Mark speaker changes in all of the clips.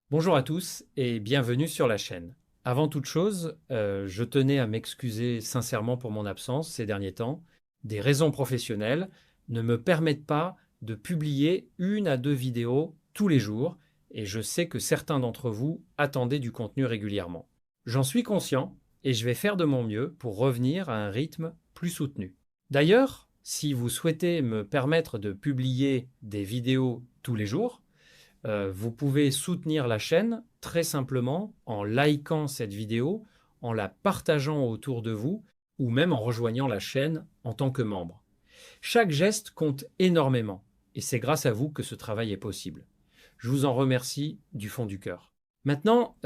Speaker 1: Bonjour à tous et bienvenue sur la chaîne. Avant toute chose, je tenais à m'excuser sincèrement pour mon absence ces derniers temps. Des raisons professionnelles ne me permettent pas de publier 1 à 2 vidéos tous les jours et je sais que certains d'entre vous attendaient du contenu régulièrement. J'en suis conscient et je vais faire de mon mieux pour revenir à un rythme plus soutenu. D'ailleurs, si vous souhaitez me permettre de publier des vidéos tous les jours, vous pouvez soutenir la chaîne très simplement en likant cette vidéo, en la partageant autour de vous ou même en rejoignant la chaîne en tant que membre. Chaque geste compte énormément et c'est grâce à vous que ce travail est possible. Je vous en remercie du fond du cœur. Maintenant,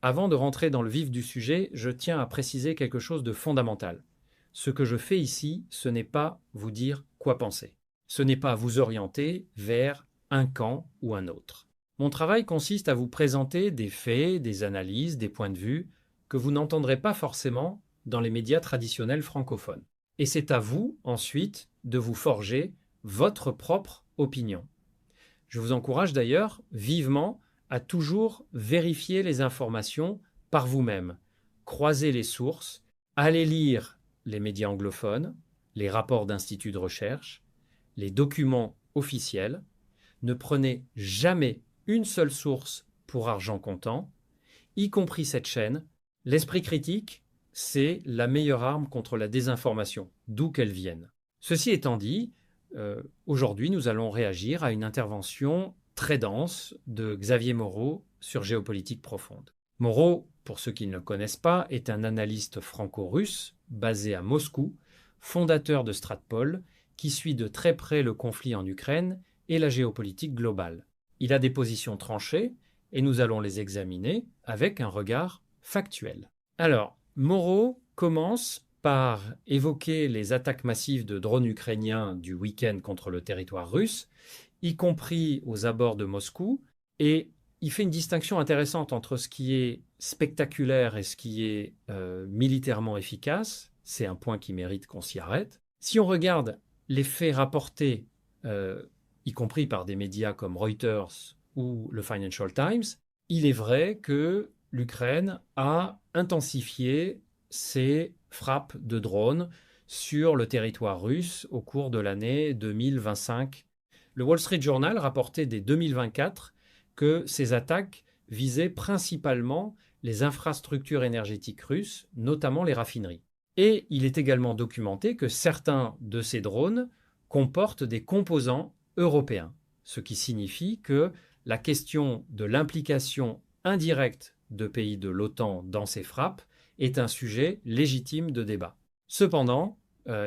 Speaker 1: avant de rentrer dans le vif du sujet, je tiens à préciser quelque chose de fondamental. Ce que je fais ici, ce n'est pas vous dire quoi penser. Ce n'est pas vous orienter vers un camp ou un autre. Mon travail consiste à vous présenter des faits, des analyses, des points de vue que vous n'entendrez pas forcément dans les médias traditionnels francophones. Et c'est à vous, ensuite, de vous forger votre propre opinion. Je vous encourage d'ailleurs vivement à toujours vérifier les informations par vous-même, croiser les sources, aller lire les médias anglophones, les rapports d'instituts de recherche, les documents officiels. Ne prenez jamais une seule source pour argent comptant, y compris cette chaîne. L'esprit critique, c'est la meilleure arme contre la désinformation, d'où qu'elle vienne. Ceci étant dit, aujourd'hui, nous allons réagir à une intervention très dense de Xavier Moreau sur Géopolitique profonde. Moreau, pour ceux qui ne le connaissent pas, est un analyste franco-russe basé à Moscou, fondateur de Stratpol, qui suit de très près le conflit en Ukraine et la géopolitique globale. Il a des positions tranchées et nous allons les examiner avec un regard factuel. Alors, Moreau commence par évoquer les attaques massives de drones ukrainiens du week-end contre le territoire russe, y compris aux abords de Moscou, et il fait une distinction intéressante entre ce qui est spectaculaire et ce qui est militairement efficace. C'est un point qui mérite qu'on s'y arrête. Si on regarde les faits rapportés, y compris par des médias comme Reuters ou le Financial Times, il est vrai que l'Ukraine a intensifié ses frappes de drones sur le territoire russe au cours de l'année 2025. Le Wall Street Journal rapportait dès 2024 que ces attaques visaient principalement les infrastructures énergétiques russes, notamment les raffineries. Et il est également documenté que certains de ces drones comportent des composants européens, ce qui signifie que la question de l'implication indirecte de pays de l'OTAN dans ces frappes est un sujet légitime de débat. Cependant,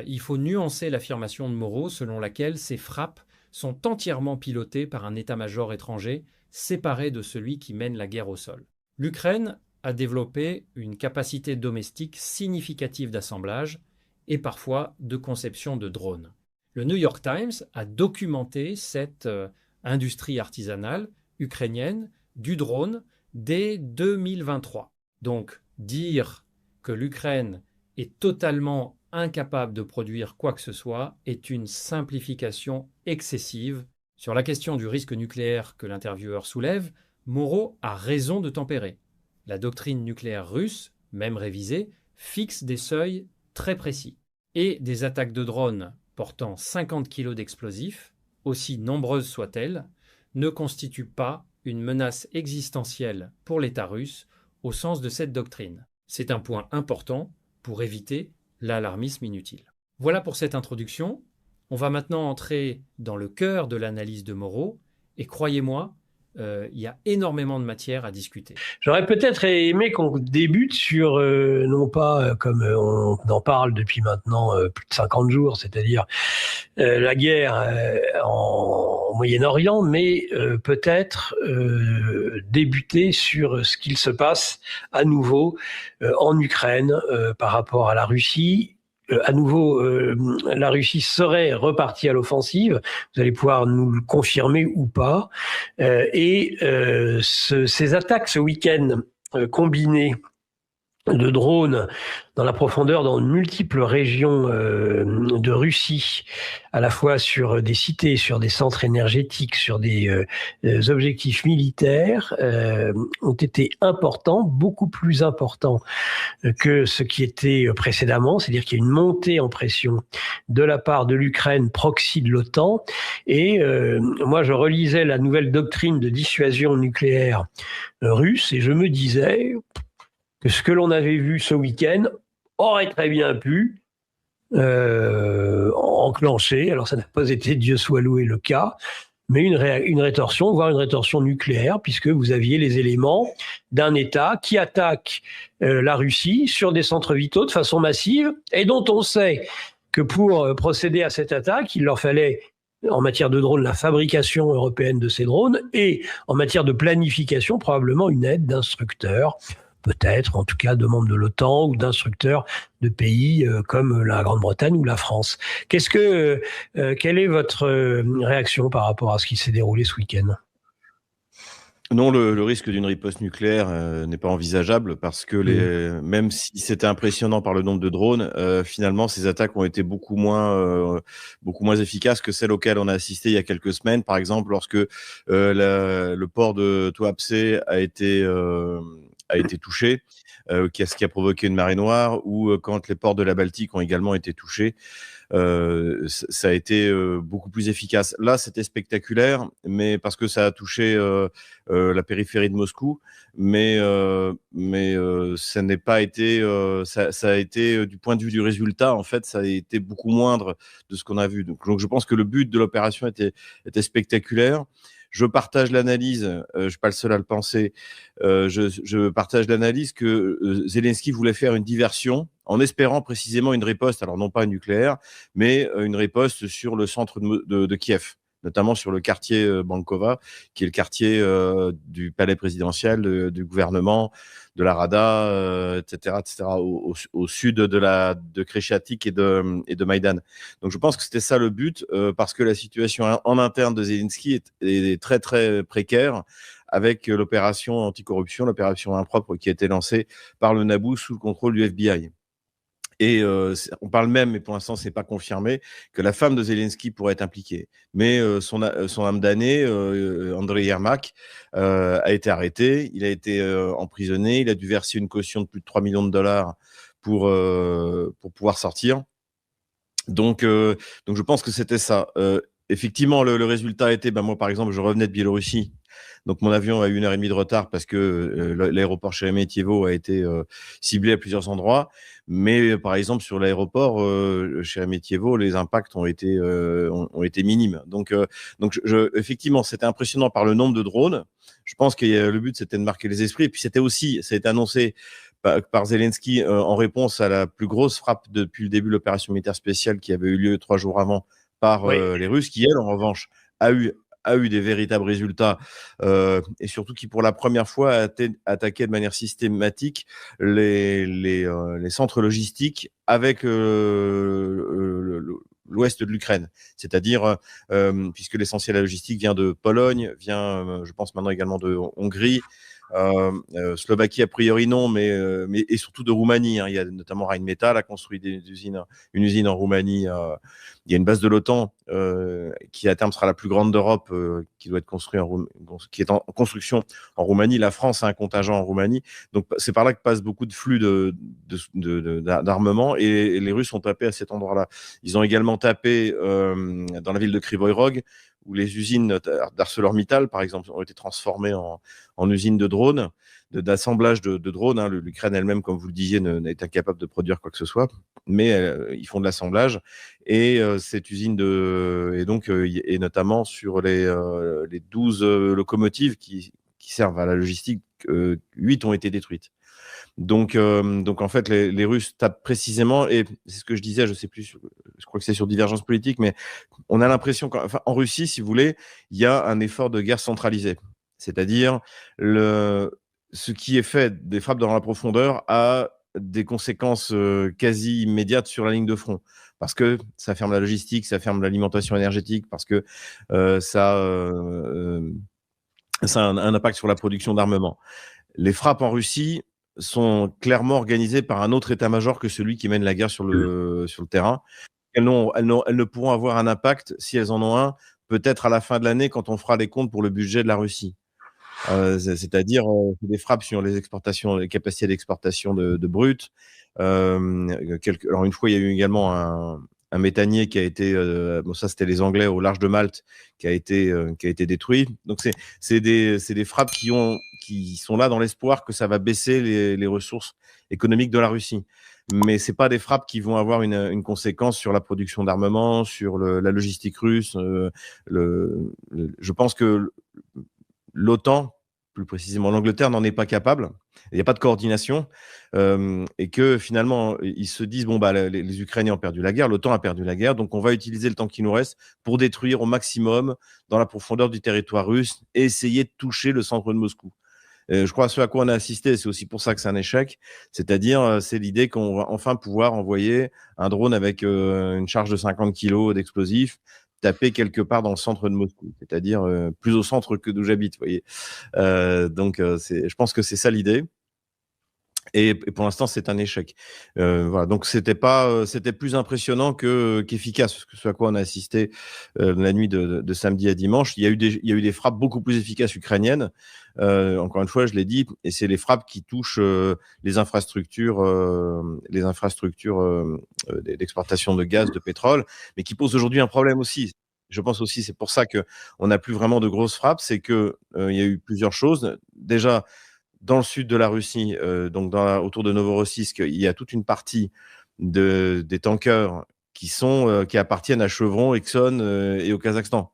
Speaker 1: il faut nuancer l'affirmation de Moreau selon laquelle ces frappes sont entièrement pilotées par un état-major étranger séparé de celui qui mène la guerre au sol. L'Ukraine a développé une capacité domestique significative d'assemblage et parfois de conception de drones. Le New York Times a documenté cette industrie artisanale ukrainienne du drone dès 2023. Donc, dire que l'Ukraine est totalement incapable de produire quoi que ce soit est une simplification excessive. Sur la question du risque nucléaire que l'intervieweur soulève, Moreau a raison de tempérer. La doctrine nucléaire russe, même révisée, fixe des seuils très précis. Et des attaques de drones portant 50 kg d'explosifs, aussi nombreuses soient-elles, ne constituent pas une menace existentielle pour l'État russe au sens de cette doctrine. C'est un point important pour éviter l'alarmisme inutile. Voilà pour cette introduction. On va maintenant entrer dans le cœur de l'analyse de Moreau et croyez-moi, il y a énormément de matière à discuter.
Speaker 2: J'aurais peut-être aimé qu'on débute sur, non pas comme on en parle depuis maintenant plus de 50 jours, c'est-à-dire la guerre en Moyen-Orient, mais peut-être débuter sur ce qu'il se passe à nouveau en Ukraine par rapport à la Russie. À nouveau, la Russie serait repartie à l'offensive. Vous allez pouvoir nous le confirmer ou pas. Ces attaques ce week-end combinées de drones dans la profondeur dans de multiples régions de Russie, à la fois sur des cités, sur des centres énergétiques, sur des objectifs militaires, ont été importants, beaucoup plus importants que ce qui était précédemment, c'est-à-dire qu'il y a une montée en pression de la part de l'Ukraine, proxy de l'OTAN, et moi je relisais la nouvelle doctrine de dissuasion nucléaire russe, et je me disais que ce que l'on avait vu ce week-end aurait très bien pu enclencher, alors ça n'a pas été, Dieu soit loué, le cas, mais une rétorsion, voire une rétorsion nucléaire, puisque vous aviez les éléments d'un État qui attaque la Russie sur des centres vitaux de façon massive, et dont on sait que pour procéder à cette attaque, il leur fallait, en matière de drones, la fabrication européenne de ces drones, et en matière de planification, probablement une aide d'instructeurs, peut-être, en tout cas de membres de l'OTAN ou d'instructeurs de pays comme la Grande-Bretagne ou la France. Quelle est votre réaction par rapport à ce qui s'est déroulé ce week-end ?
Speaker 3: Non, le risque d'une riposte nucléaire n'est pas envisageable parce que même si c'était impressionnant par le nombre de drones, finalement, ces attaques ont été beaucoup moins efficaces que celles auxquelles on a assisté il y a quelques semaines. Par exemple, lorsque le port de Tuapse a été touché, ce qui a provoqué une marée noire, ou quand les ports de la Baltique ont également été touchés. Ça a été beaucoup plus efficace. Là, c'était spectaculaire, mais parce que ça a touché la périphérie de Moscou, mais ça n'est pas été, ça a été du point de vue du résultat, en fait, ça a été beaucoup moindre de ce qu'on a vu. Donc je pense que le but de l'opération était spectaculaire. Je partage l'analyse, je suis pas le seul à le penser, je partage l'analyse que Zelensky voulait faire une diversion en espérant précisément une riposte, alors non pas nucléaire, mais une riposte sur le centre de Kiev, notamment sur le quartier Bankova, qui est le quartier du palais présidentiel, du gouvernement, de la Rada, etc., au sud de Kreshchatyk et de Maïdan. Donc je pense que c'était ça le but, parce que la situation en interne de Zelensky est très très précaire, avec l'opération anticorruption, l'opération impropre qui a été lancée par le NABU sous le contrôle du FBI. Et on parle même, mais pour l'instant c'est pas confirmé, que la femme de Zelensky pourrait être impliquée. Mais son âme damnée, Andrei Yermak, a été arrêté, il a été emprisonné, il a dû verser une caution de plus de 3 millions de dollars pour pouvoir sortir. Donc je pense que c'était ça. Effectivement, le résultat a été, moi par exemple, je revenais de Biélorussie. Donc mon avion a eu 1h30 de retard parce que l'aéroport Sheremetyevo a été ciblé à plusieurs endroits. Mais par exemple sur l'aéroport Sheremetyevo, les impacts ont été minimes. Donc effectivement, c'était impressionnant par le nombre de drones. Je pense que le but c'était de marquer les esprits. Et puis ça a été annoncé par Zelensky en réponse à la plus grosse frappe depuis le début de l'opération militaire spéciale qui avait eu lieu 3 jours avant par les Russes, qui elle en revanche a eu des véritables résultats, et surtout qui pour la première fois a attaqué de manière systématique les centres logistiques avec l'ouest de l'Ukraine, c'est-à-dire puisque l'essentiel de la logistique vient de Pologne, vient je pense maintenant également de Hongrie, Slovaquie a priori non, mais et surtout de Roumanie. Il y a notamment Rheinmetall a construit une usine en Roumanie. Il y a une base de l'OTAN qui à terme sera la plus grande d'Europe, qui doit être qui est en construction en Roumanie. La France a un contingent en Roumanie, donc c'est par là que passent beaucoup de flux d'armement, et les Russes ont tapé à cet endroit-là. Ils ont également tapé dans la ville de Kryvyi Rog, où les usines d'ArcelorMittal, par exemple, ont été transformées en usines de drones, d'assemblage de drones. L'Ukraine elle-même, comme vous le disiez, n'est incapable de produire quoi que ce soit, mais ils font de l'assemblage. Et cette usine et notamment sur les 12 locomotives qui servent à la logistique, 8 ont été détruites. Donc en fait, les Russes tapent précisément, et c'est ce que je disais, je sais plus, je crois que c'est sur Divergence politique, mais on a l'impression qu'en Russie, si vous voulez, il y a un effort de guerre centralisé. C'est-à-dire, ce qui est fait des frappes dans la profondeur a des conséquences quasi immédiates sur la ligne de front. Parce que ça ferme la logistique, ça ferme l'alimentation énergétique, parce que ça a un impact sur la production d'armement. Les frappes en Russie sont clairement organisées par un autre état-major que celui qui mène la guerre sur le terrain. Elles ne pourront avoir un impact, si elles en ont un, peut-être à la fin de l'année quand on fera les comptes pour le budget de la Russie. C'est-à-dire des frappes sur les exportations, les capacités d'exportation de brut. Alors une fois, il y a eu également un méthanier qui a été, bon ça c'était les Anglais au large de Malte, qui a été détruit. Donc c'est des frappes qui sont là dans l'espoir que ça va baisser les ressources économiques de la Russie. Mais c'est pas des frappes qui vont avoir une conséquence sur la production d'armement, sur la logistique russe. Je pense que l'OTAN, plus précisément l'Angleterre, n'en est pas capable. Il n'y a pas de coordination. Et que finalement, ils se disent, bon, bah, les Ukrainiens ont perdu la guerre, l'OTAN a perdu la guerre, donc on va utiliser le temps qui nous reste pour détruire au maximum dans la profondeur du territoire russe et essayer de toucher le centre de Moscou. Je crois ce à quoi on a assisté, c'est aussi pour ça que c'est un échec, c'est-à-dire c'est l'idée qu'on va enfin pouvoir envoyer un drone avec une charge de 50 kilos d'explosifs taper quelque part dans le centre de Moscou, c'est-à-dire plus au centre que d'où j'habite, vous voyez. Donc je pense que c'est ça l'idée. Et pour l'instant, c'est un échec. Voilà. Donc, c'était plus impressionnant qu'efficace, ce à quoi on a assisté la nuit de samedi à dimanche. Il y a eu des frappes beaucoup plus efficaces ukrainiennes. Encore une fois, je l'ai dit, et c'est les frappes qui touchent les infrastructures d'exportation de gaz, de pétrole, mais qui posent aujourd'hui un problème aussi. Je pense aussi, c'est pour ça qu'on n'a plus vraiment de grosses frappes, c'est qu'il y a eu plusieurs choses. Déjà, dans le sud de la Russie, donc autour de Novorossiysk, il y a toute une partie des tankers qui appartiennent à Chevron, Exxon et au Kazakhstan.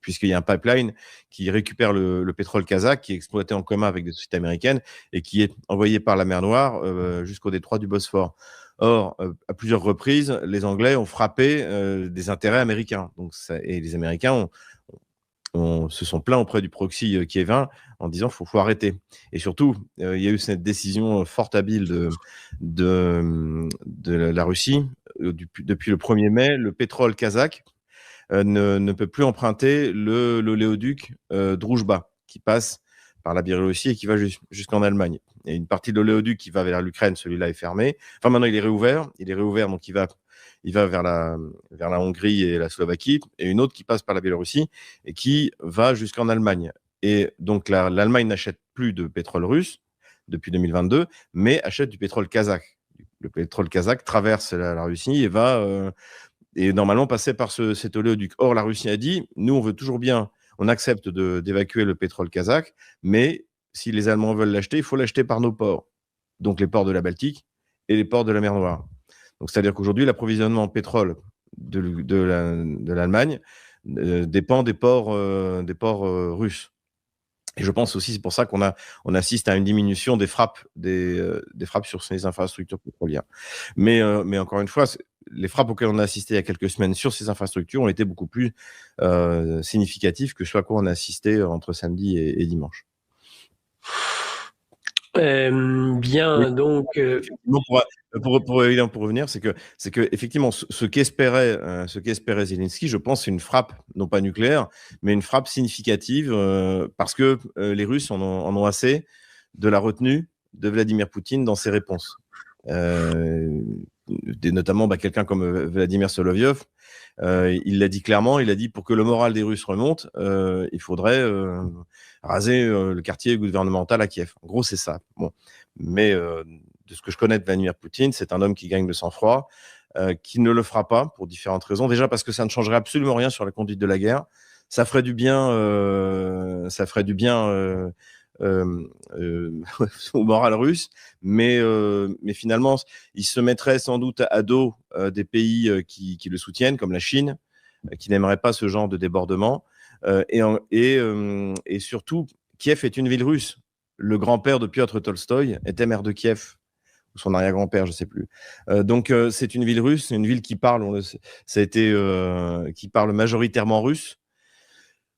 Speaker 3: Puisqu'il y a un pipeline qui récupère le pétrole kazakh, qui est exploité en commun avec des sociétés américaines et qui est envoyé par la mer Noire jusqu'au détroit du Bosphore. Or, à plusieurs reprises, les Anglais ont frappé des intérêts américains. Et les Américains se sont plaints auprès du proxy kievin en disant qu'il faut arrêter. Et surtout, il y a eu cette décision fort habile de la Russie. Depuis le 1er mai, le pétrole kazakh ne peut plus emprunter l'oléoduc Druzhba, qui passe par la Biélorussie et qui va jusqu'en Allemagne. Et une partie de l'oléoduc qui va vers l'Ukraine, celui-là est fermé. Enfin, maintenant, il est réouvert, donc il va vers la Hongrie et la Slovaquie, et une autre qui passe par la Biélorussie et qui va jusqu'en Allemagne. Et donc, l'Allemagne n'achète plus de pétrole russe depuis 2022, mais achète du pétrole kazakh. Le pétrole kazakh traverse la Russie et va... et normalement passer par cet oléoduc. Or, la Russie a dit, nous, on veut toujours bien, on accepte d'évacuer le pétrole kazakh, mais si les Allemands veulent l'acheter, il faut l'acheter par nos ports. Donc, les ports de la Baltique et les ports de la mer Noire. Donc, c'est-à-dire qu'aujourd'hui, l'approvisionnement en pétrole de l'Allemagne dépend des ports russes. Et je pense aussi, c'est pour ça qu'on assiste à une diminution des frappes sur ces infrastructures pétrolières. Mais encore une fois, les frappes auxquelles on a assisté il y a quelques semaines sur ces infrastructures ont été beaucoup plus significatives que ce à quoi on a assisté entre samedi et dimanche.
Speaker 2: Bien, oui. Donc
Speaker 3: pour revenir, c'est que effectivement ce qu'espérait Zelensky, je pense, c'est une frappe non pas nucléaire, mais une frappe significative parce que les Russes en ont assez de la retenue de Vladimir Poutine dans ses réponses. Notamment quelqu'un comme Vladimir Solovyov, il l'a dit clairement, il a dit pour que le moral des Russes remonte, il faudrait raser le quartier gouvernemental à Kiev. En gros, c'est ça. Bon. Mais de ce que je connais de Vladimir Poutine, c'est un homme qui gagne le sang-froid, qui ne le fera pas pour différentes raisons. Déjà parce que ça ne changerait absolument rien sur la conduite de la guerre. Ça ferait du bien au moral russe, mais finalement, il se mettrait sans doute à dos des pays qui le soutiennent, comme la Chine, qui n'aimerait pas ce genre de débordement. Et surtout, Kiev est une ville russe. Le grand-père de Piotr Tolstoï était maire de Kiev, ou son arrière-grand-père, je ne sais plus. Donc, c'est une ville russe, c'est une ville qui parle, qui parle majoritairement russe.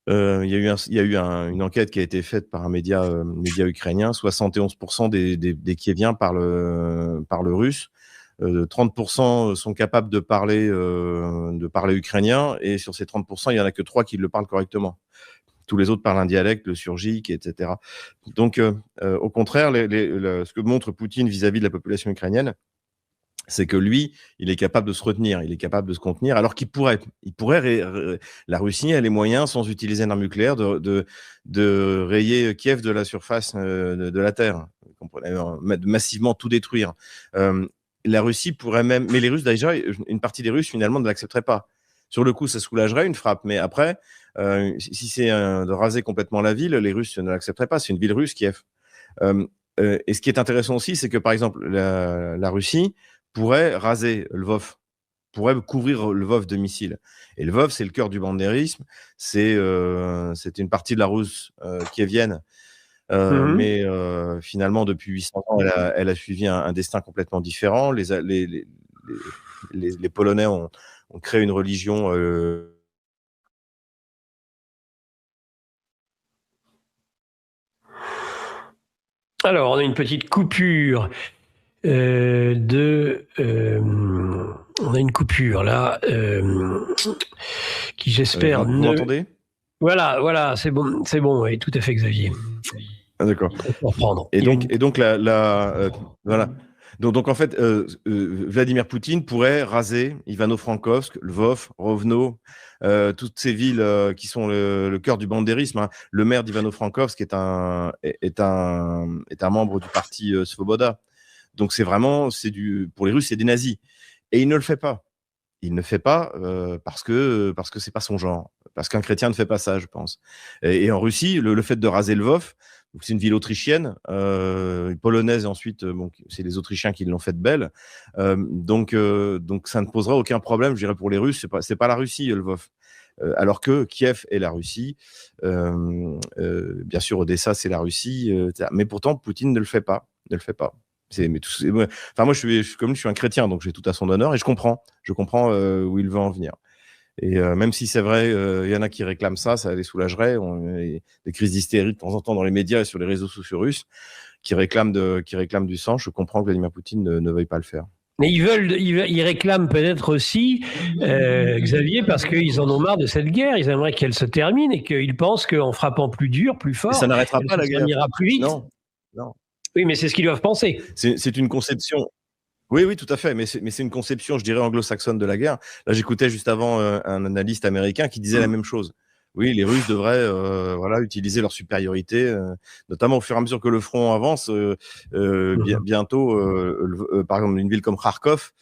Speaker 3: Il y a eu une enquête qui a été faite par un média ukrainien. 71% des Kieviens parlent russe. 30% sont capables de parler ukrainien, et sur ces 30%, il n'y en a que 3 qui le parlent correctement. Tous les autres parlent un dialecte, le surgique, etc. Donc, au contraire, ce que montre Poutine vis-à-vis de la population ukrainienne, c'est que lui, il est capable de se retenir, il est capable de se contenir, alors qu'il pourrait. La Russie a les moyens, sans utiliser une arme nucléaire, de rayer Kiev de la surface de la Terre. Vous comprenez, de massivement tout détruire. La Russie pourrait même... Mais les Russes, déjà, une partie des Russes, finalement, ne l'accepteraient pas. Sur le coup, ça soulagerait une frappe, mais après, si c'est de raser complètement la ville, les Russes ne l'accepteraient pas. C'est une ville russe, Kiev. Et ce qui est intéressant aussi, c'est que, par exemple, la Russie pourrait raser Lvov, pourrait couvrir Lvov de missiles. Et Lvov, c'est le cœur du bandérisme, c'est une partie de la Russe kievienne. Mais finalement, depuis 800 ans, elle a suivi un destin complètement différent. Les Polonais ont créé une religion.
Speaker 2: Alors, on a une petite coupure on a une coupure là qui, j'espère,
Speaker 3: vous m'entendez ?
Speaker 2: Voilà, c'est bon, oui, tout à fait, Xavier.
Speaker 3: Ah, d'accord. Et donc voilà. Donc en fait, Vladimir Poutine pourrait raser Ivano-Frankivsk, Lvov, Rovno, toutes ces villes qui sont le cœur du bandérisme. Hein. Le maire d'Ivano-Frankivsk est un membre du parti Svoboda. Donc c'est vraiment, pour les Russes, c'est des nazis. Et il ne le fait pas. Il ne fait pas parce que c'est pas son genre. Parce qu'un chrétien ne fait pas ça, je pense. Et en Russie, le fait de raser Lvov, c'est une ville autrichienne, polonaise, et ensuite, c'est les Autrichiens qui l'ont faite belle. Donc ça ne posera aucun problème, je dirais, pour les Russes. C'est pas la Russie, Lvov. Alors que Kiev est la Russie. Bien sûr, Odessa, c'est la Russie. Mais pourtant, Poutine ne le fait pas. Moi, je suis un chrétien, donc j'ai tout à son honneur et je comprends où il veut en venir. Et même si c'est vrai, il y en a qui réclament ça les soulagerait. Des crises d'hystérie de temps en temps dans les médias et sur les réseaux sociaux russes qui réclament du sang. Je comprends que Vladimir Poutine ne veuille pas le faire.
Speaker 2: Mais ils réclament peut-être aussi, Xavier, parce qu'ils en ont marre de cette guerre. Ils aimeraient qu'elle se termine et qu'ils pensent qu'en frappant plus dur, plus fort,
Speaker 3: ça n'arrêtera pas la guerre.
Speaker 2: Ça ira plus vite.
Speaker 3: Non.
Speaker 2: Oui, mais c'est ce qu'ils doivent penser.
Speaker 3: C'est une conception. Oui, tout à fait. Mais c'est une conception, je dirais, anglo-saxonne de la guerre. Là, j'écoutais juste avant un analyste américain qui disait la même chose. Oui, les Russes devraient utiliser leur supériorité, notamment au fur et à mesure que le front avance. Bientôt, par exemple, une ville comme Kharkov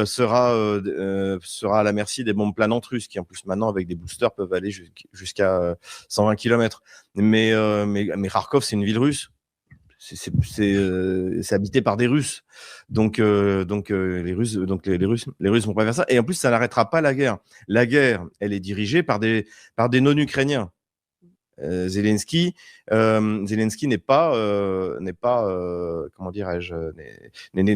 Speaker 3: sera à la merci des bombes planantes russes, qui en plus maintenant, avec des boosters, peuvent aller jusqu'à 120 km. Mais Kharkov, c'est une ville russe. C'est habité par des Russes, donc les Russes vont pas faire ça. Et en plus, ça n'arrêtera pas la guerre. La guerre, elle est dirigée par des non-ukrainiens. Zelensky n'est pas comment dirais-je, n'est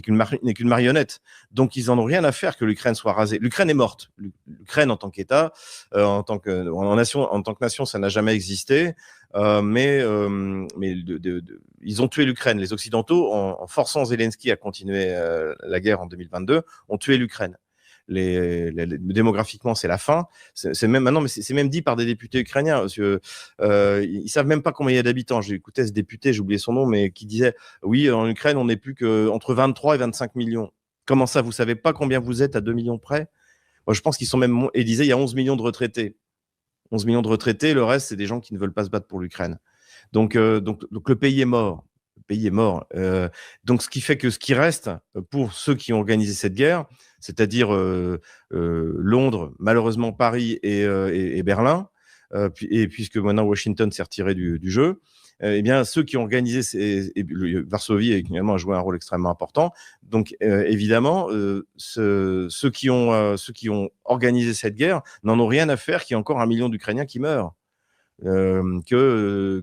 Speaker 3: qu'une marionnette. Donc ils en ont rien à faire que l'Ukraine soit rasée. L'Ukraine est morte. L'Ukraine en tant qu'État, en tant que nation, ça n'a jamais existé. Mais ils ont tué l'Ukraine. Les Occidentaux, en forçant Zelensky à continuer la guerre en 2022, ont tué l'Ukraine. Démographiquement, c'est la fin. C'est même maintenant, mais c'est même dit par des députés ukrainiens. Parce que, ils savent même pas combien il y a d'habitants. J'ai écouté ce député, j'ai oublié son nom, mais qui disait oui, en Ukraine, on n'est plus qu'entre 23 et 25 millions. Comment ça, vous savez pas combien vous êtes à 2 millions près? Moi, je pense qu'ils sont même. Et disait il y a 11 millions de retraités. 11 millions de retraités, le reste, c'est des gens qui ne veulent pas se battre pour l'Ukraine. Donc le pays est mort. Donc, ce qui fait que ce qui reste pour ceux qui ont organisé cette guerre, c'est-à-dire Londres, malheureusement Paris et Berlin, et puisque maintenant Washington s'est retiré du jeu, eh bien, ceux qui ont organisé, Varsovie également a joué un rôle extrêmement important. Donc, évidemment, ceux qui ont organisé cette guerre n'en ont rien à faire qu'il y ait encore 1 million d'Ukrainiens qui meurent. Que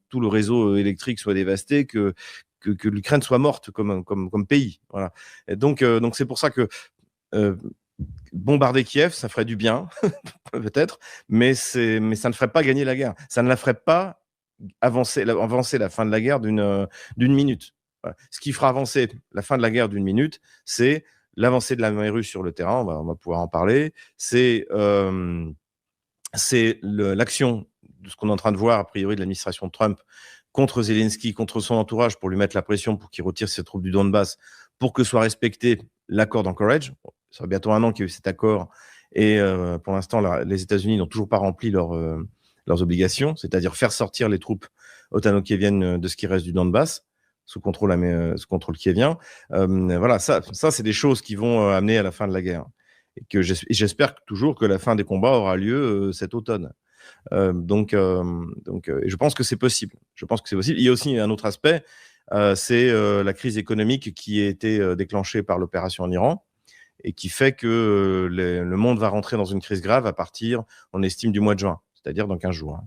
Speaker 3: tout le réseau électrique soit dévasté, que l'Ukraine soit morte comme pays. Voilà. Et donc c'est pour ça que bombarder Kiev, ça ferait du bien, peut-être, mais ça ne ferait pas gagner la guerre. Ça ne la ferait pas avancer la fin de la guerre d'une minute. Voilà. Ce qui fera avancer la fin de la guerre d'une minute, c'est l'avancée de l'armée russe sur le terrain, on va pouvoir en parler, c'est l'action de ce qu'on est en train de voir, a priori, de l'administration Trump contre Zelensky, contre son entourage, pour lui mettre la pression pour qu'il retire ses troupes du Donbass, pour que soit respecté l'accord d'Anchorage. Ça fait bientôt 1 an qu'il y a eu cet accord, et pour l'instant, les États-Unis n'ont toujours pas rempli leurs obligations, c'est-à-dire faire sortir les troupes otano-kieviennes de ce qui reste du Donbass, sous contrôle kievien. Voilà, ça c'est des choses qui vont amener à la fin de la guerre. Et que j'espère toujours que la fin des combats aura lieu cet automne. Donc, je pense que c'est possible. Il y a aussi un autre aspect, c'est la crise économique qui a été déclenchée par l'opération en Iran et qui fait que le monde va rentrer dans une crise grave à partir, on estime, du mois de juin, c'est-à-dire dans 15 jours.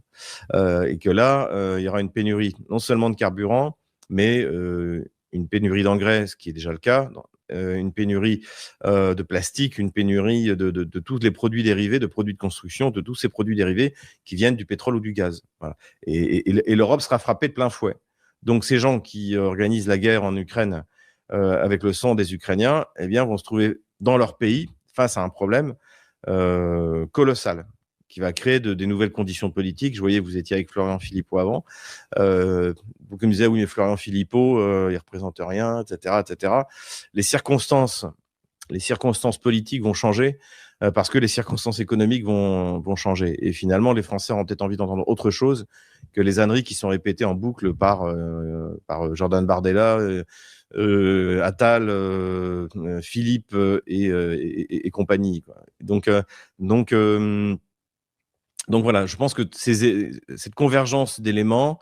Speaker 3: Et que là, il y aura une pénurie non seulement de carburant, mais une pénurie d'engrais, ce qui est déjà le cas, une pénurie de plastique, une pénurie de tous les produits dérivés, de produits de construction, de tous ces produits dérivés qui viennent du pétrole ou du gaz. Voilà. Et l'Europe sera frappée de plein fouet. Donc ces gens qui organisent la guerre en Ukraine avec le sang des Ukrainiens, eh bien, vont se trouver dans leur pays face à un problème colossal, qui va créer des nouvelles conditions politiques. Je voyais, vous étiez avec Florian Philippot avant. Beaucoup me disaient, oui, mais Florian Philippot, il ne représente rien, etc., etc. Les circonstances politiques vont changer parce que les circonstances économiques vont changer. Et finalement, les Français auront peut-être envie d'entendre autre chose que les âneries qui sont répétées en boucle par Jordan Bardella, Attal, Philippe et compagnie, quoi. Donc voilà, je pense que cette convergence d'éléments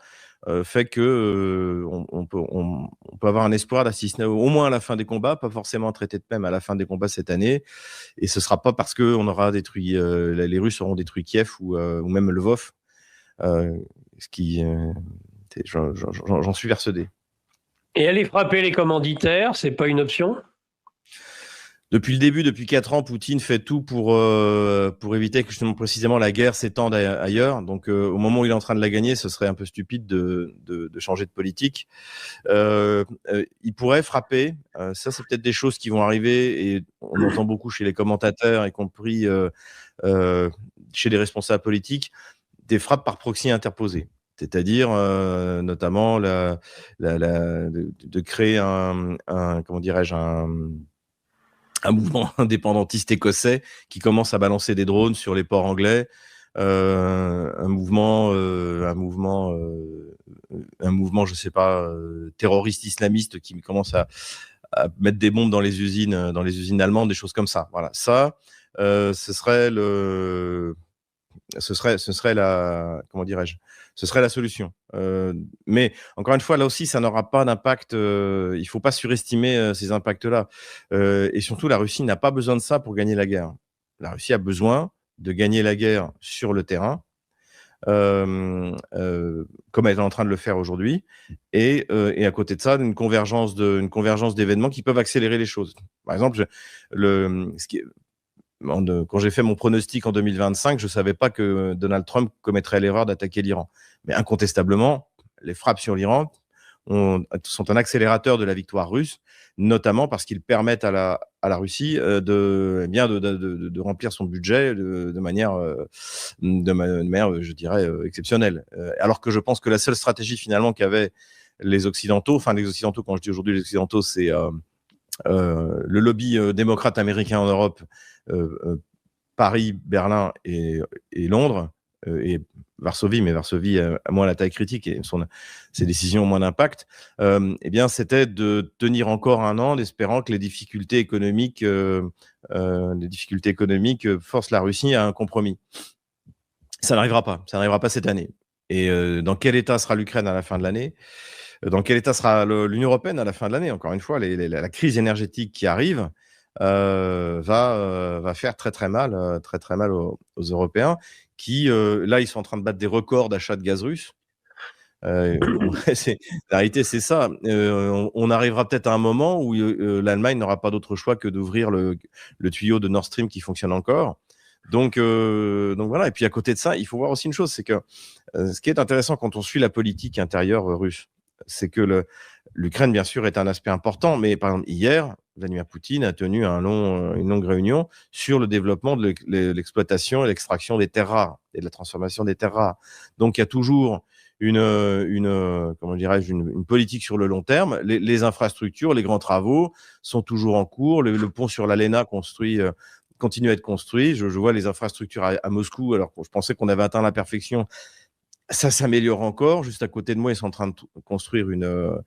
Speaker 3: fait que on peut avoir un espoir d'assister au moins à la fin des combats, pas forcément un traité de paix, mais à la fin des combats cette année. Et ce sera pas parce qu'on aura détruit, les Russes auront détruit Kiev ou même Lvov, j'en suis persuadé.
Speaker 2: Et aller frapper les commanditaires, c'est pas une option ?
Speaker 3: Depuis le début, depuis 4 ans, Poutine fait tout pour éviter que justement précisément la guerre s'étende ailleurs. Donc au moment où il est en train de la gagner, ce serait un peu stupide de changer de politique. Il pourrait frapper. Ça, c'est peut-être des choses qui vont arriver, et on entend beaucoup chez les commentateurs, y compris chez les responsables politiques, des frappes par proxy interposées. C'est-à-dire notamment de créer comment dirais-je, un mouvement indépendantiste écossais qui commence à balancer des drones sur les ports anglais, un mouvement, je sais pas, terroriste islamiste qui commence à mettre des bombes dans les usines allemandes, des choses comme ça. Voilà, ça, ce serait la solution. Mais encore une fois, là aussi, ça n'aura pas d'impact. Il ne faut pas surestimer ces impacts-là. Et surtout, la Russie n'a pas besoin de ça pour gagner la guerre. La Russie a besoin de gagner la guerre sur le terrain, comme elle est en train de le faire aujourd'hui, et à côté de ça, une convergence d'événements qui peuvent accélérer les choses. Par exemple, quand j'ai fait mon pronostic en 2025, je ne savais pas que Donald Trump commettrait l'erreur d'attaquer l'Iran. Mais incontestablement, les frappes sur l'Iran sont un accélérateur de la victoire russe, notamment parce qu'ils permettent à la Russie de remplir son budget de manière, je dirais, exceptionnelle. Alors que je pense que la seule stratégie finalement qu'avaient les Occidentaux, quand je dis aujourd'hui les Occidentaux, c'est le lobby démocrate américain en Europe, Paris, Berlin et Londres, et Varsovie, mais Varsovie a moins la taille critique et ses décisions ont moins d'impact, eh bien, c'était de tenir encore 1 an, en espérant que les difficultés économiques forcent la Russie à un compromis. Ça n'arrivera pas cette année. Et dans quel état sera l'Ukraine à la fin de l'année ? Dans quel état sera l'Union européenne à la fin de l'année ? Encore une fois, la crise énergétique qui arrive va faire très très mal aux Européens qui, là, ils sont en train de battre des records d'achat de gaz russe. La réalité, c'est ça. On arrivera peut-être à un moment où l'Allemagne n'aura pas d'autre choix que d'ouvrir le tuyau de Nord Stream qui fonctionne encore. Donc voilà. Et puis à côté de ça, il faut voir aussi une chose, c'est que ce qui est intéressant quand on suit la politique intérieure russe, c'est que l'Ukraine, bien sûr, est un aspect important, mais par exemple, hier, Vladimir Poutine a tenu une longue réunion sur le développement de l'exploitation et l'extraction des terres rares et de la transformation des terres rares. Donc, il y a toujours comment dirais-je, une politique sur le long terme. Les infrastructures, les grands travaux sont toujours en cours. Le pont sur la Lena continue à être construit. Je vois les infrastructures à Moscou, alors que je pensais qu'on avait atteint la perfection. Ça s'améliore encore. Juste à côté de moi, ils sont en train de construire une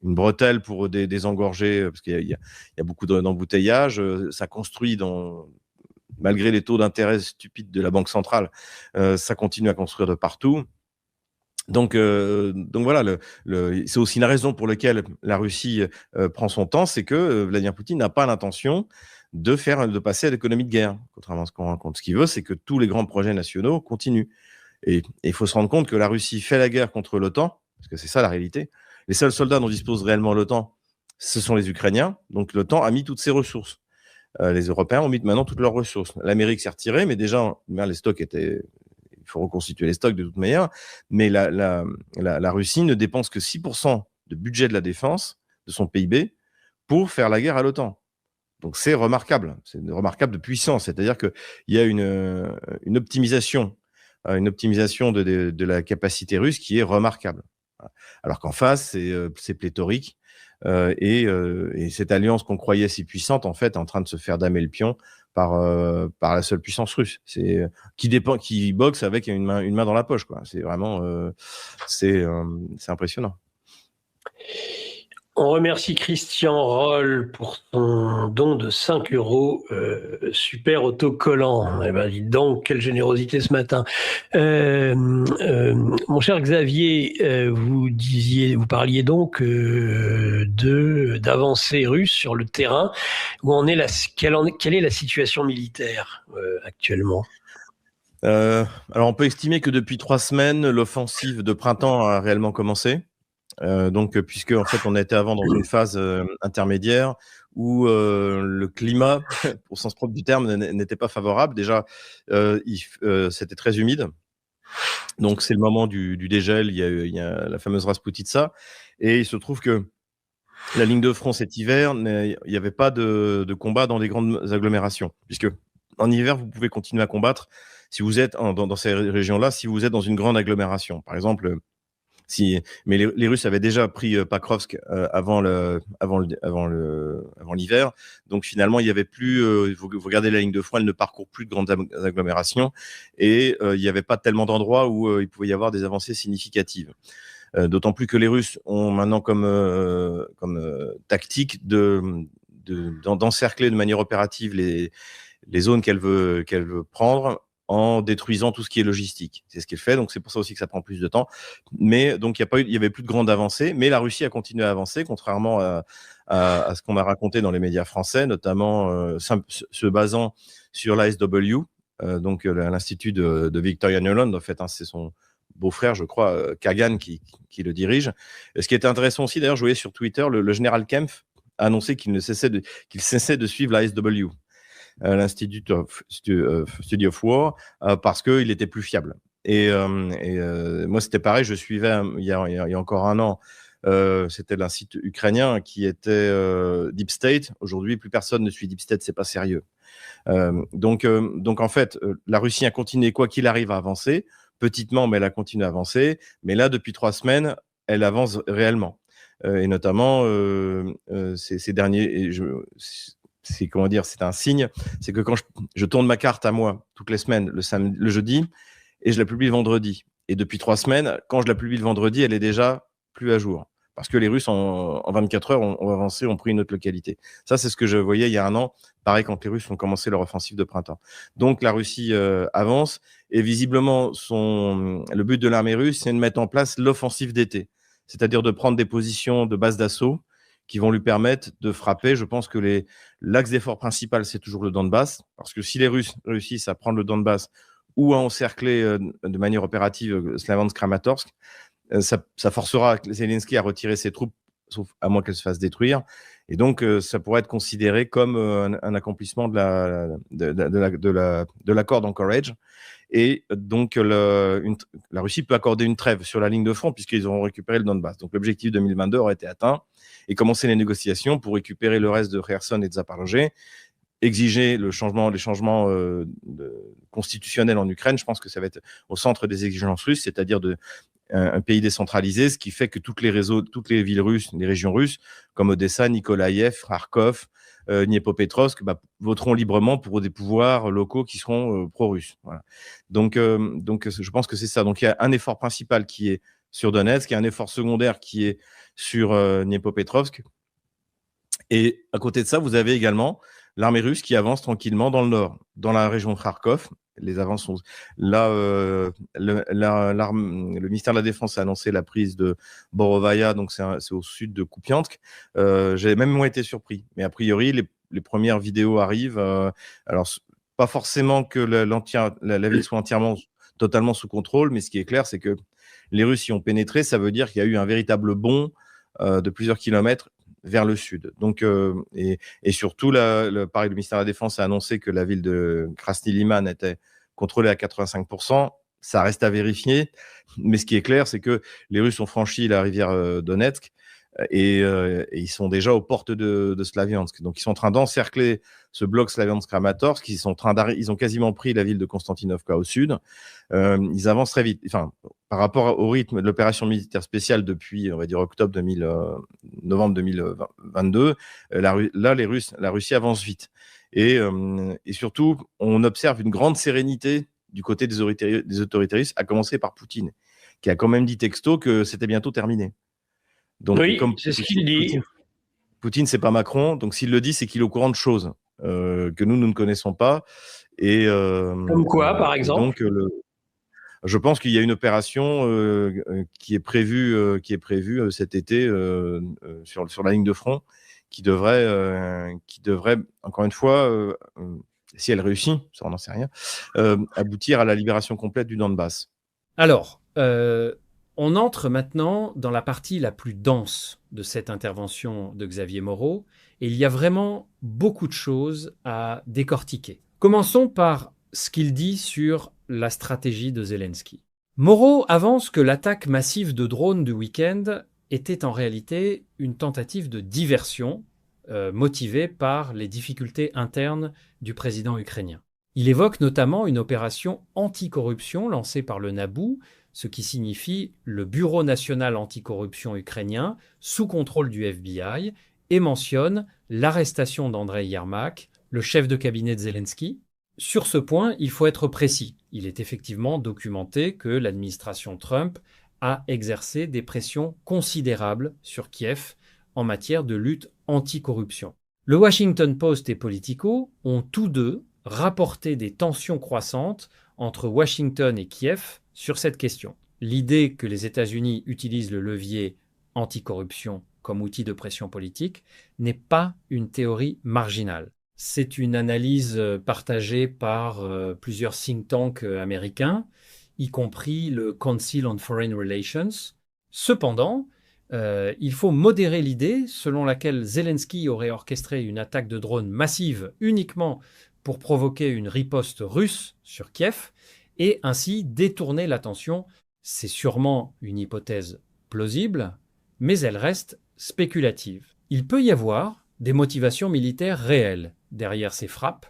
Speaker 3: bretelle pour désengorger, parce qu'il y a beaucoup d'embouteillages. Ça construit malgré les taux d'intérêt stupides de la Banque centrale, ça continue à construire de partout. Donc voilà, c'est aussi une raison pour laquelle la Russie prend son temps, c'est que Vladimir Poutine n'a pas l'intention de passer à l'économie de guerre, contrairement à ce qu'on raconte. Ce qu'il veut, c'est que tous les grands projets nationaux continuent. Et il faut se rendre compte que la Russie fait la guerre contre l'OTAN, parce que c'est ça la réalité. Les seuls soldats dont dispose réellement l'OTAN, ce sont les Ukrainiens. Donc l'OTAN a mis toutes ses ressources. Les Européens ont mis maintenant toutes leurs ressources. L'Amérique s'est retirée, mais déjà, les stocks étaient... Il faut reconstituer les stocks de toute manière. Mais la Russie ne dépense que 6% de budget de la défense, de son PIB, pour faire la guerre à l'OTAN. Donc c'est remarquable. C'est remarquable de puissance. C'est-à-dire qu'il y a une optimisation de la capacité russe qui est remarquable. Alors qu'en face, c'est pléthorique. Et cette alliance qu'on croyait si puissante, en fait, est en train de se faire damer le pion par la seule puissance russe. Qui boxe avec une main dans la poche, quoi. C'est vraiment, c'est impressionnant.
Speaker 2: On remercie Christian Roll pour son don de 5 €, super autocollant. Eh ben, dites donc, quelle générosité ce matin. Mon cher Xavier, vous parliez donc d'avancées russes sur le terrain. Quelle est la situation militaire actuellement ?
Speaker 3: Alors, on peut estimer que depuis 3 semaines, l'offensive de printemps a réellement commencé. Puisque en fait on était avant dans une phase intermédiaire où le climat, au sens propre du terme, n'était pas favorable. Déjà, c'était très humide. Donc c'est le moment du dégel. Il y a la fameuse Rasputitsa, et il se trouve que la ligne de front cet hiver, il n'y avait pas de combat dans des grandes agglomérations, puisque en hiver vous pouvez continuer à combattre si vous êtes dans ces régions-là, si vous êtes dans une grande agglomération, par exemple. Mais les Russes avaient déjà pris Pakrovsk avant l'hiver, donc finalement il y avait plus. Vous regardez la ligne de front, elle ne parcourt plus de grandes agglomérations, et il n'y avait pas tellement d'endroits où il pouvait y avoir des avancées significatives. D'autant plus que les Russes ont maintenant comme tactique d'encercler de manière opérative les zones qu'elle veut prendre, en détruisant tout ce qui est logistique. C'est ce qu'elle fait, donc c'est pour ça aussi que ça prend plus de temps. Mais donc il y avait plus de grande avancée, mais la Russie a continué à avancer, contrairement à ce qu'on m'a raconté dans les médias français, notamment se basant sur l'ASW, donc l'institut de Victoria Nuland. En fait, c'est son beau-frère, je crois, Kagan, qui le dirige. Ce qui était intéressant aussi, d'ailleurs, je voyais sur Twitter, le général Kempf a annoncé qu'il cessait de suivre l'ASW, l'Institute of Study of War, parce qu'il était plus fiable. Et moi, c'était pareil, je suivais il y a encore un an, c'était un site ukrainien qui était Deep State. Aujourd'hui, plus personne ne suit Deep State, c'est pas sérieux. Donc en fait, la Russie a continué, quoi qu'il arrive, à avancer, petitement, mais elle a continué à avancer. Mais là, depuis 3 semaines, elle avance réellement. Et notamment, ces derniers... c'est un signe, c'est que quand je tourne ma carte à moi toutes les semaines, le jeudi, et je la publie le vendredi. Et depuis 3 semaines, quand je la publie le vendredi, elle est déjà plus à jour. Parce que les Russes, en 24 heures, ont avancé, ont pris une autre localité. Ça, c'est ce que je voyais il y a un an, pareil, quand les Russes ont commencé leur offensive de printemps. Donc, la Russie avance, et visiblement, le but de l'armée russe, c'est de mettre en place l'offensive d'été. C'est-à-dire de prendre des positions de base d'assaut qui vont lui permettre de frapper. Je pense que l'axe d'effort principal, c'est toujours le Donbass, parce que si les Russes réussissent à prendre le Donbass ou à encercler de manière opérative Slavansk-Kramatorsk, ça forcera Zelensky à retirer ses troupes, sauf à moins qu'elles se fassent détruire. Et donc, ça pourrait être considéré comme un accomplissement de l'accord d'Anchorage. Et donc, la Russie peut accorder une trêve sur la ligne de front puisqu'ils auront récupéré le Donbass. Donc, l'objectif 2022 aurait été atteint et commencer les négociations pour récupérer le reste de Kherson et de Zaporozhye, exiger les changements constitutionnels en Ukraine. Je pense que ça va être au centre des exigences russes, c'est-à-dire un pays décentralisé, ce qui fait que toutes les villes russes, les régions russes, comme Odessa, Nikolaïev, Kharkov, Dniepropetrovsk, voteront librement pour des pouvoirs locaux qui seront pro-russes. Voilà. Donc, je pense que c'est ça. Donc, il y a un effort principal qui est sur Donetsk, il y a un effort secondaire qui est sur Dniepropetrovsk. Et à côté de ça, vous avez également l'armée russe qui avance tranquillement dans le nord, dans la région de Kharkov. Les avances sont là. Le ministère de la Défense a annoncé la prise de Borovaya, donc c'est au sud de Kupiansk. J'ai même moi été surpris, mais a priori les premières vidéos arrivent. Alors pas forcément que la ville soit totalement sous contrôle, mais ce qui est clair, c'est que les Russes y ont pénétré. Ça veut dire qu'il y a eu un véritable bond de plusieurs kilomètres vers le sud. Donc, et surtout, pareil, le ministère de la Défense a annoncé que la ville de Krasny Liman était contrôlée à 85%. Ça reste à vérifier. Mais ce qui est clair, c'est que les Russes ont franchi la rivière Donetsk et ils sont déjà aux portes de Slaviansk. Donc, ils sont en train d'encercler ce bloc Slaviansk-Kramatorsk. Ils ont quasiment pris la ville de Konstantinovka au sud. Ils avancent très vite. Enfin, par rapport au rythme de l'opération militaire spéciale depuis, on va dire, novembre 2022, la Russie avance vite. Et surtout, on observe une grande sérénité du côté des autoritaristes, à commencer par Poutine, qui a quand même dit texto que c'était bientôt terminé. Donc,
Speaker 2: oui, c'est ce qu'il dit.
Speaker 3: Poutine, c'est pas Macron. Donc, s'il le dit, c'est qu'il est au courant de choses que nous ne connaissons pas. Et,
Speaker 2: comme quoi, par exemple
Speaker 3: donc, je pense qu'il y a une opération qui est prévue cet été sur la ligne de front qui devrait, encore une fois, si elle réussit, ça on n'en sait rien, aboutir à la libération complète du Donbass.
Speaker 1: Alors, on entre maintenant dans la partie la plus dense de cette intervention de Xavier Moreau, et il y a vraiment beaucoup de choses à décortiquer. Commençons par ce qu'il dit sur la stratégie de Zelensky. Moreau avance que l'attaque massive de drones du week-end était en réalité une tentative de diversion motivée par les difficultés internes du président ukrainien. Il évoque notamment une opération anticorruption lancée par le NABU, ce qui signifie le Bureau national anticorruption ukrainien sous contrôle du FBI, et mentionne l'arrestation d'Andrei Yermak, le chef de cabinet de Zelensky. Sur ce point, il faut être précis. Il est effectivement documenté que l'administration Trump a exercé des pressions considérables sur Kiev en matière de lutte anticorruption. Le Washington Post et Politico ont tous deux rapporté des tensions croissantes entre Washington et Kiev sur cette question. L'idée que les États-Unis utilisent le levier anticorruption comme outil de pression politique n'est pas une théorie marginale. C'est une analyse partagée par plusieurs think tanks américains, y compris le Council on Foreign Relations. Cependant, il faut modérer l'idée selon laquelle Zelensky aurait orchestré une attaque de drone massive uniquement pour provoquer une riposte russe sur Kiev et ainsi détourner l'attention. C'est sûrement une hypothèse plausible, mais elle reste spéculative. Il peut y avoir des motivations militaires réelles derrière ces frappes,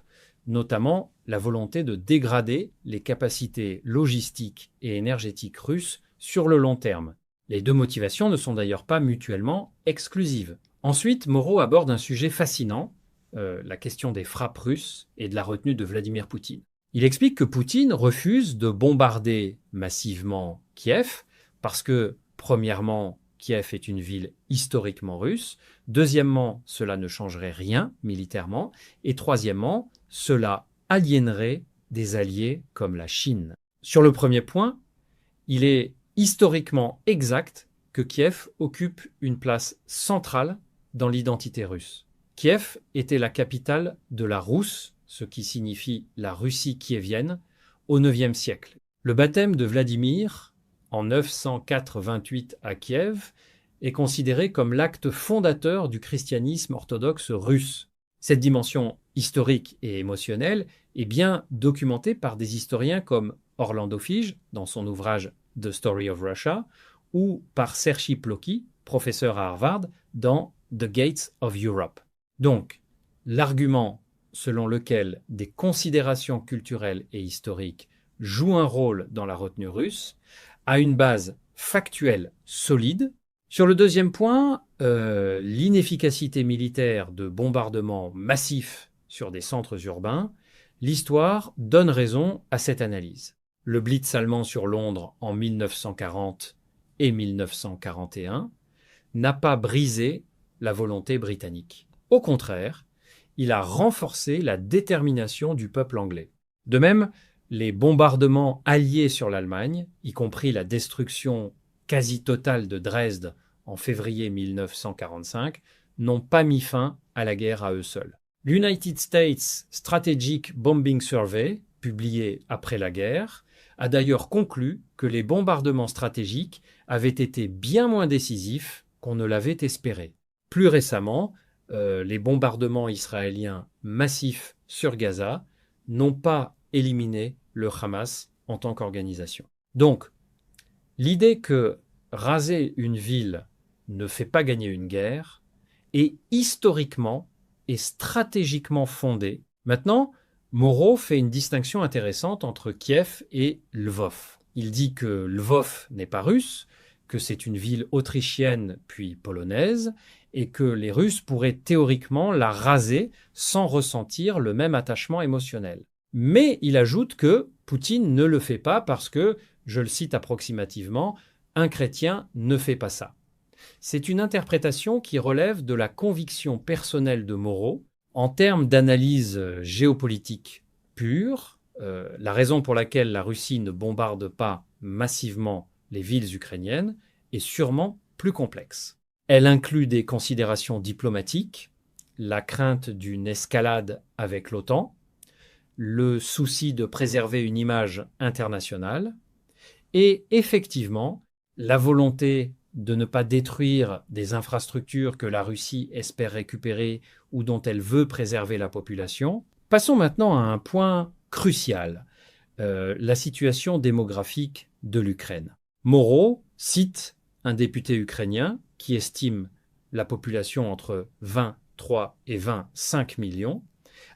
Speaker 1: notamment la volonté de dégrader les capacités logistiques et énergétiques russes sur le long terme. Les deux motivations ne sont d'ailleurs pas mutuellement exclusives. Ensuite, Moreau aborde un sujet fascinant, la question des frappes russes et de la retenue de Vladimir Poutine. Il explique que Poutine refuse de bombarder massivement Kiev parce que, premièrement, Kiev est une ville historiquement russe, deuxièmement, cela ne changerait rien militairement, et troisièmement, cela aliénerait des alliés comme la Chine. Sur le premier point, il est historiquement exact que Kiev occupe une place centrale dans l'identité russe. Kiev était la capitale de la Rousse, ce qui signifie la Russie kievienne, au IXe siècle. Le baptême de Vladimir, en 904-28 à Kiev, est considéré comme l'acte fondateur du christianisme orthodoxe russe. Cette dimension historique et émotionnelle est bien documentée par des historiens comme Orlando Fige dans son ouvrage The Story of Russia, ou par Serhii Plokhy, professeur à Harvard, dans The Gates of Europe. Donc, l'argument selon lequel des considérations culturelles et historiques jouent un rôle dans la retenue russe a une base factuelle solide. Sur le deuxième point, l'inefficacité militaire de bombardements massifs sur des centres urbains, l'histoire donne raison à cette analyse. Le Blitz allemand sur Londres en 1940 et 1941 n'a pas brisé la volonté britannique. Au contraire, il a renforcé la détermination du peuple anglais. De même, les bombardements alliés sur l'Allemagne, y compris la destruction quasi totale de Dresde en février 1945, n'ont pas mis fin à la guerre à eux seuls. L'United States Strategic Bombing Survey, publié après la guerre, a d'ailleurs conclu que les bombardements stratégiques avaient été bien moins décisifs qu'on ne l'avait espéré. Plus récemment, les bombardements israéliens massifs sur Gaza n'ont pas éliminé le Hamas en tant qu'organisation. Donc, l'idée que raser une ville ne fait pas gagner une guerre est historiquement et stratégiquement fondée. Maintenant, Moreau fait une distinction intéressante entre Kiev et Lvov. Il dit que Lvov n'est pas russe, que c'est une ville autrichienne puis polonaise, et que les Russes pourraient théoriquement la raser sans ressentir le même attachement émotionnel. Mais il ajoute que Poutine ne le fait pas parce que, je le cite approximativement, un chrétien ne fait pas ça. C'est une interprétation qui relève de la conviction personnelle de Moreau. En termes d'analyse géopolitique pure, la raison pour laquelle la Russie ne bombarde pas massivement les villes ukrainiennes est sûrement plus complexe. Elle inclut des considérations diplomatiques, la crainte d'une escalade avec l'OTAN, le souci de préserver une image internationale et effectivement la volonté de ne pas détruire des infrastructures que la Russie espère récupérer ou dont elle veut préserver la population. Passons maintenant à un point crucial, la situation démographique de l'Ukraine. Moreau cite un député ukrainien qui estime la population entre 23 et 25 millions,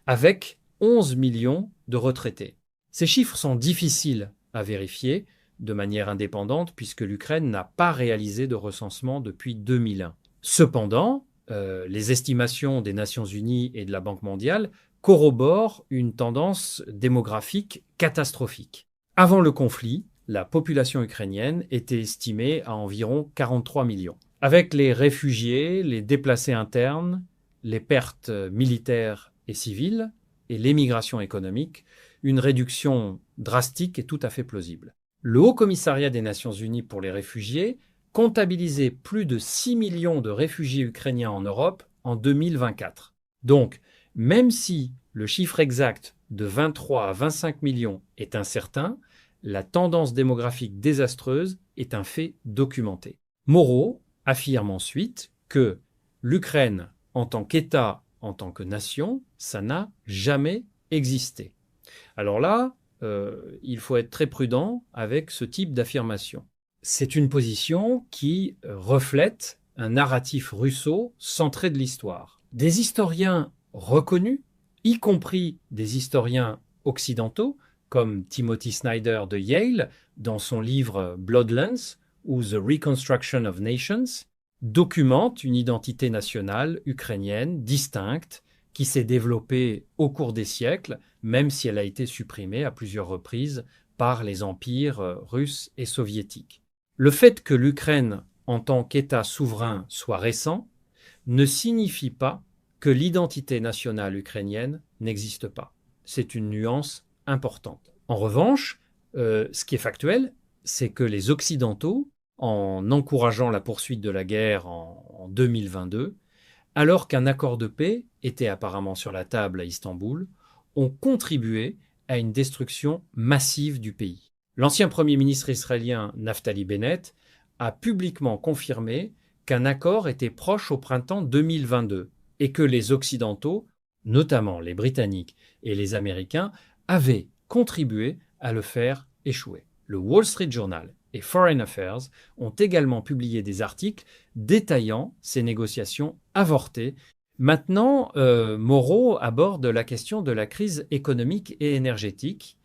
Speaker 1: avec 11 millions de retraités. Ces chiffres sont difficiles à vérifier de manière indépendante puisque l'Ukraine n'a pas réalisé de recensement depuis 2001. Cependant, les estimations des Nations Unies et de la Banque mondiale corroborent une tendance démographique catastrophique. Avant le conflit, la population ukrainienne était estimée à environ 43 millions. Avec les réfugiés, les déplacés internes, les pertes militaires et civiles et l'émigration économique, une réduction drastique est tout à fait plausible. Le Haut Commissariat des Nations Unies pour les réfugiés comptabilisait plus de 6 millions de réfugiés ukrainiens en Europe en 2024. Donc, même si le chiffre exact de 23 à 25 millions est incertain, la tendance démographique désastreuse est un fait documenté. Moreau affirme ensuite que l'Ukraine, en tant qu'État, en tant que nation, ça n'a jamais existé. Alors là, il faut être très prudent avec ce type d'affirmation. C'est une position qui reflète un narratif russo centré de l'histoire. Des historiens reconnus, y compris des historiens occidentaux, comme Timothy Snyder de Yale, dans son livre Bloodlands ou The Reconstruction of Nations, documente une identité nationale ukrainienne distincte qui s'est développée au cours des siècles, même si elle a été supprimée à plusieurs reprises par les empires russes et soviétiques. Le fait que l'Ukraine, en tant qu'État souverain, soit récent, ne signifie pas que l'identité nationale ukrainienne n'existe pas. C'est une nuance importante. En revanche, ce qui est factuel, c'est que les Occidentaux, en encourageant la poursuite de la guerre en 2022, alors qu'un accord de paix était apparemment sur la table à Istanbul, ont contribué à une destruction massive du pays. L'ancien Premier ministre israélien Naftali Bennett a publiquement confirmé qu'un accord était proche au printemps 2022 et que les Occidentaux, notamment les Britanniques et les Américains, avaient contribué à le faire échoué. Le Wall Street Journal et Foreign Affairs ont également publié des articles détaillant ces négociations avortées. Maintenant, Moreau aborde la question de la crise économique et énergétique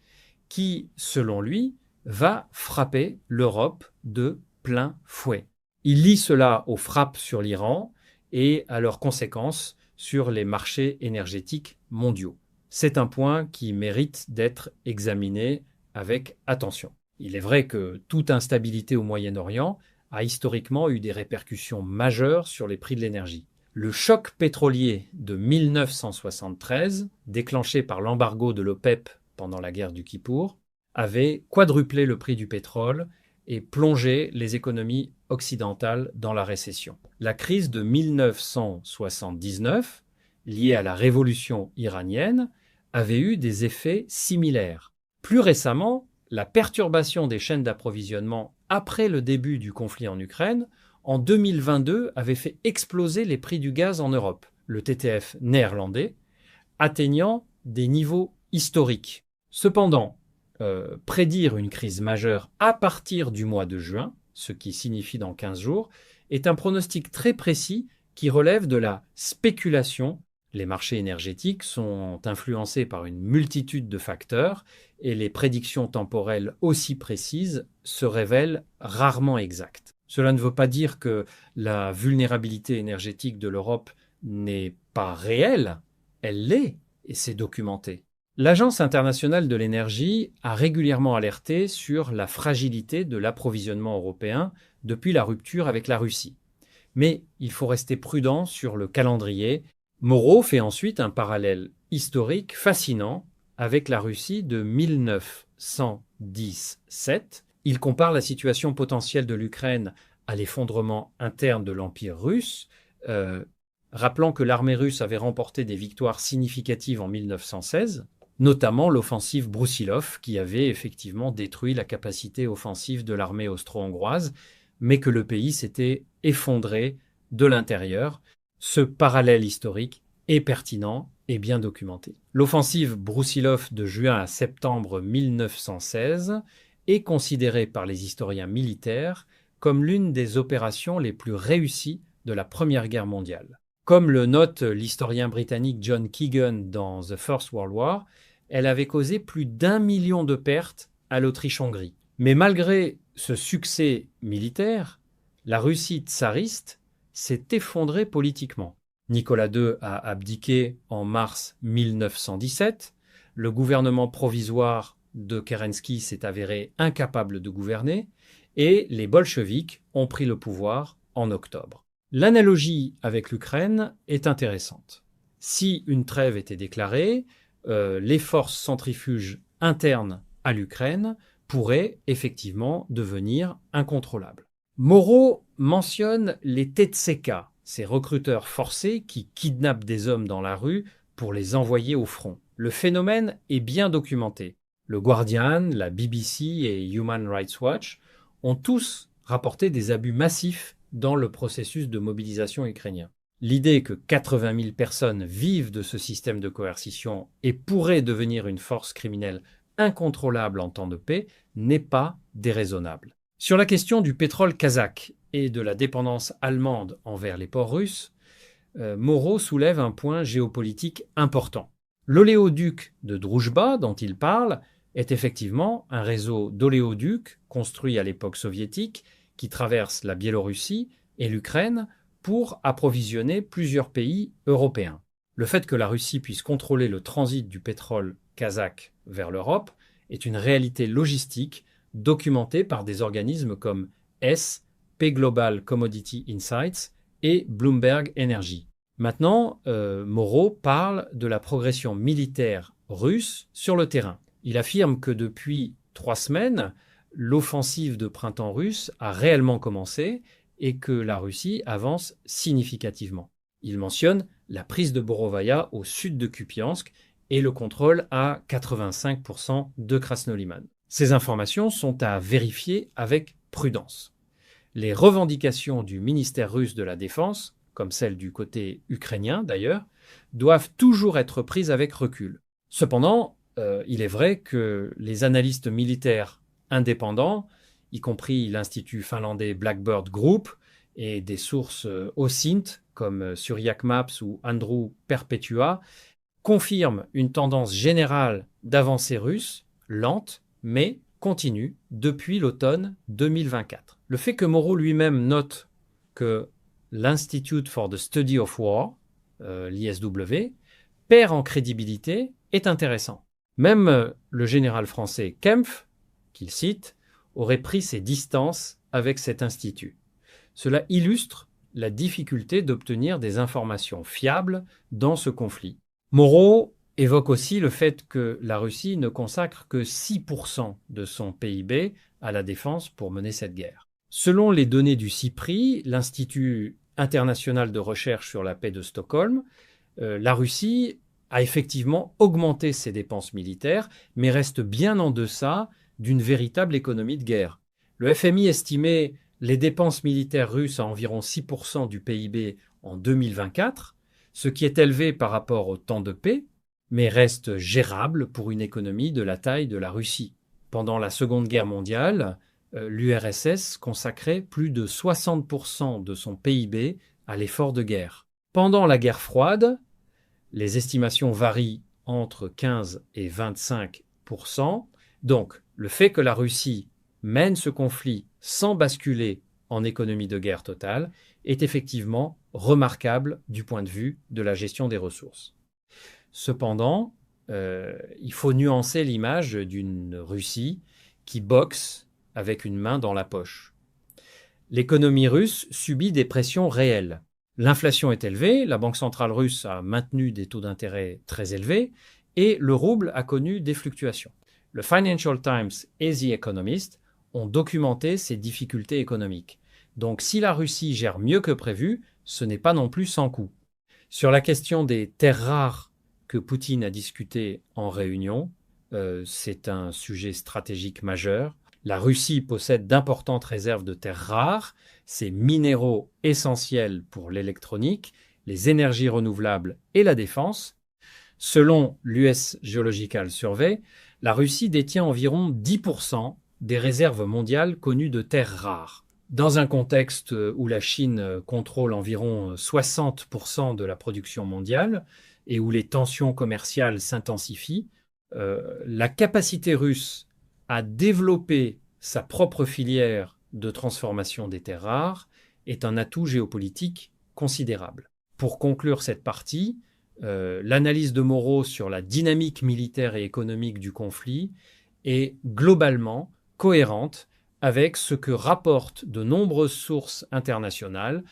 Speaker 1: qui, selon lui, va frapper l'Europe de plein fouet. Il lie cela aux frappes sur l'Iran et à leurs conséquences sur les marchés énergétiques mondiaux. C'est un point qui mérite d'être examiné avec attention. Il est vrai que toute instabilité au Moyen-Orient a historiquement eu des répercussions majeures sur les prix de l'énergie. Le choc pétrolier de 1973, déclenché par l'embargo de l'OPEP pendant la guerre du Kippour, avait quadruplé le prix du pétrole et plongé les économies occidentales dans la récession. La crise de 1979, liée à la révolution iranienne, avait eu des effets similaires. Plus récemment, la perturbation des chaînes d'approvisionnement après le début du conflit en Ukraine, en 2022, avait fait exploser les prix du gaz en Europe, le TTF néerlandais, atteignant des niveaux historiques. Cependant, prédire une crise majeure à partir du mois de juin, ce qui signifie dans 15 jours, est un pronostic très précis qui relève de la spéculation. Les marchés énergétiques sont influencés par une multitude de facteurs et les prédictions temporelles aussi précises se révèlent rarement exactes. Cela ne veut pas dire que la vulnérabilité énergétique de l'Europe n'est pas réelle, elle l'est et c'est documenté. L'Agence internationale de l'énergie a régulièrement alerté sur la fragilité de l'approvisionnement européen depuis la rupture avec la Russie. Mais il faut rester prudent sur le calendrier. Moreau fait ensuite un parallèle historique fascinant avec la Russie de 1917. Il compare la situation potentielle de l'Ukraine à l'effondrement interne de l'Empire russe, rappelant que l'armée russe avait remporté des victoires significatives en 1916, notamment l'offensive Broussilov, qui avait effectivement détruit la capacité offensive de l'armée austro-hongroise, mais que le pays s'était effondré de l'intérieur. Ce parallèle historique est pertinent et bien documenté. L'offensive Broussilov de juin à septembre 1916 est considérée par les historiens militaires comme l'une des opérations les plus réussies de la Première Guerre mondiale. Comme le note l'historien britannique John Keegan dans The First World War, elle avait causé plus d'1 million de pertes à l'Autriche-Hongrie. Mais malgré ce succès militaire, la Russie tsariste s'est effondrée politiquement. Nicolas II a abdiqué en mars 1917, le gouvernement provisoire de Kerensky s'est avéré incapable de gouverner et les bolcheviks ont pris le pouvoir en octobre. L'analogie avec l'Ukraine est intéressante. Si une trêve était déclarée, les forces centrifuges internes à l'Ukraine pourraient effectivement devenir incontrôlables. Moreau mentionne les Tetseka, ces recruteurs forcés qui kidnappent des hommes dans la rue pour les envoyer au front. Le phénomène est bien documenté. Le Guardian, la BBC et Human Rights Watch ont tous rapporté des abus massifs dans le processus de mobilisation ukrainien. L'idée que 80 000 personnes vivent de ce système de coercition et pourraient devenir une force criminelle incontrôlable en temps de paix n'est pas déraisonnable. Sur la question du pétrole kazakh et de la dépendance allemande envers les ports russes, Moreau soulève un point géopolitique important. L'oléoduc de Droujba, dont il parle, est effectivement un réseau d'oléoducs construit à l'époque soviétique qui traverse la Biélorussie et l'Ukraine pour approvisionner plusieurs pays européens. Le fait que la Russie puisse contrôler le transit du pétrole kazakh vers l'Europe est une réalité logistique documentée par des organismes comme SP Global Commodity Insights et Bloomberg Energy. Maintenant, Moreau parle de la progression militaire russe sur le terrain. Il affirme que depuis 3 semaines, l'offensive de printemps russe a réellement commencé et que la Russie avance significativement. Il mentionne la prise de Borovaya au sud de Kupiansk et le contrôle à 85% de Krasnoliman. Ces informations sont à vérifier avec prudence. Les revendications du ministère russe de la Défense, comme celles du côté ukrainien d'ailleurs, doivent toujours être prises avec recul. Cependant, il est vrai que les analystes militaires indépendants, y compris l'Institut finlandais Blackbird Group et des sources OSINT comme Syriac Maps ou Andrew Perpetua, confirment une tendance générale d'avancée russe, lente, mais continue, depuis l'automne 2024. Le fait que Moreau lui-même note que l'Institute for the Study of War, l'ISW, perd en crédibilité est intéressant. Même le général français Kempf, qu'il cite, aurait pris ses distances avec cet institut. Cela illustre la difficulté d'obtenir des informations fiables dans ce conflit. Moreau évoque aussi le fait que la Russie ne consacre que 6% de son PIB à la défense pour mener cette guerre. Selon les données du CIPRI, l'Institut international de recherche sur la paix de Stockholm, la Russie a effectivement augmenté ses dépenses militaires, mais reste bien en deçà d'une véritable économie de guerre. Le FMI estimait les dépenses militaires russes à environ 6% du PIB en 2024, ce qui est élevé par rapport au temps de paix, mais reste gérable pour une économie de la taille de la Russie. Pendant la Seconde Guerre mondiale, l'URSS consacrait plus de 60% de son PIB à l'effort de guerre. Pendant la guerre froide, les estimations varient entre 15 et 25%. Donc, le fait que la Russie mène ce conflit sans basculer en économie de guerre totale est effectivement remarquable du point de vue de la gestion des ressources. Cependant, il faut nuancer l'image d'une Russie qui boxe avec une main dans la poche. L'économie russe subit des pressions réelles. L'inflation est élevée, la Banque centrale russe a maintenu des taux d'intérêt très élevés et le rouble a connu des fluctuations. Le Financial Times et The Economist ont documenté ces difficultés économiques. Donc si la Russie gère mieux que prévu, ce n'est pas non plus sans coût. Sur la question des terres rares que Poutine a discuté en réunion, c'est un sujet stratégique majeur. La Russie possède d'importantes réserves de terres rares, ces minéraux essentiels pour l'électronique, les énergies renouvelables et la défense. Selon l'US Geological Survey, la Russie détient environ 10% des réserves mondiales connues de terres rares. Dans un contexte où la Chine contrôle environ 60% de la production mondiale et où les tensions commerciales s'intensifient, la capacité russe à développer sa propre filière de transformation des terres rares est un atout géopolitique considérable. Pour conclure cette partie, l'analyse de Moreau sur la dynamique militaire et économique du conflit est globalement cohérente avec ce que rapportent de nombreuses sources internationales,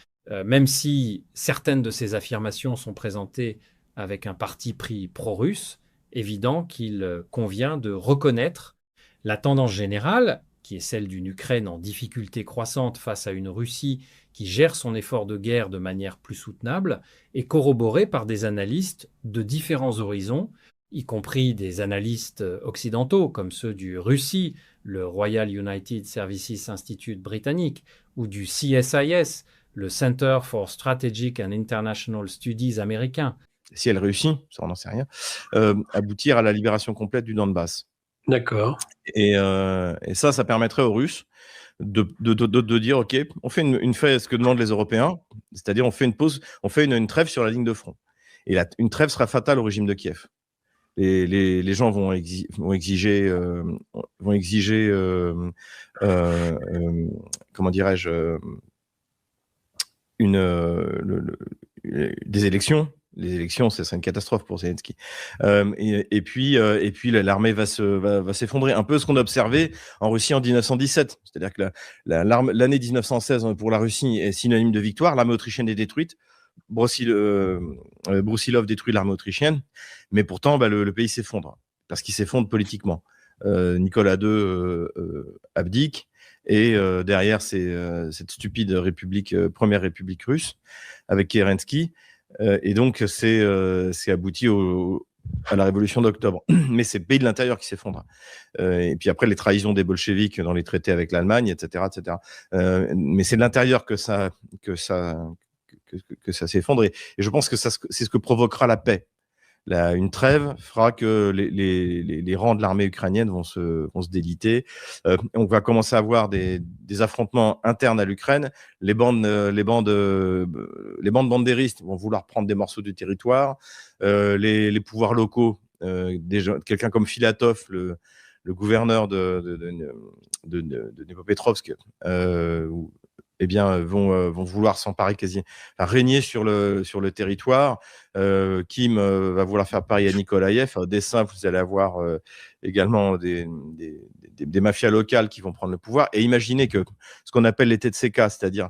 Speaker 1: même si certaines de ces affirmations sont présentées avec un parti pris pro-russe, évident qu'il convient de reconnaître la tendance générale, qui est celle d'une Ukraine en difficulté croissante face à une Russie qui gère son effort de guerre de manière plus soutenable, est corroborée par des analystes de différents horizons, y compris des analystes occidentaux comme ceux du RUSI, le Royal United Services Institute britannique, ou du CSIS, le Center for Strategic and International Studies américain.
Speaker 3: Si elle réussit, ça on n'en sait rien, aboutir à la libération complète du Donbass.
Speaker 2: D'accord.
Speaker 3: Et ça permettrait aux Russes de dire, OK, on fait ce que demandent les Européens, c'est-à-dire on fait une pause, on fait une trêve sur la ligne de front. Et une trêve sera fatale au régime de Kiev. Les gens vont exiger comment dirais-je, des élections. Les élections, ça serait une catastrophe pour Zelensky. Et puis l'armée va s'effondrer. Un peu ce qu'on a observé en Russie en 1917. C'est-à-dire que l'année 1916 pour la Russie est synonyme de victoire. L'armée autrichienne est détruite. Broussilov détruit l'armée autrichienne. Mais pourtant, le pays s'effondre. Parce qu'il s'effondre politiquement. Nicolas II abdique. Et derrière, c'est cette stupide première république russe avec Kerensky. Et donc, c'est abouti à la révolution d'octobre. Mais c'est le pays de l'intérieur qui s'effondre. Et puis après, les trahisons des bolcheviks dans les traités avec l'Allemagne, etc. Mais c'est de l'intérieur que ça s'effondre. Et je pense que c'est ce que provoquera la paix. une trêve fera que les rangs de l'armée ukrainienne vont se déliter. On va commencer à avoir des affrontements internes à l'Ukraine. Les bandes bandéristes vont vouloir prendre des morceaux du territoire. Les pouvoirs locaux, quelqu'un comme Filatov, le gouverneur de Dnipropetrovsk, eh bien, vont vouloir s'emparer régner sur le territoire. Kim va vouloir faire pareil à Nikolaïev. À Odessa, vous allez avoir également des mafias locales qui vont prendre le pouvoir. Et imaginez que ce qu'on appelle les TTSK, c'est-à-dire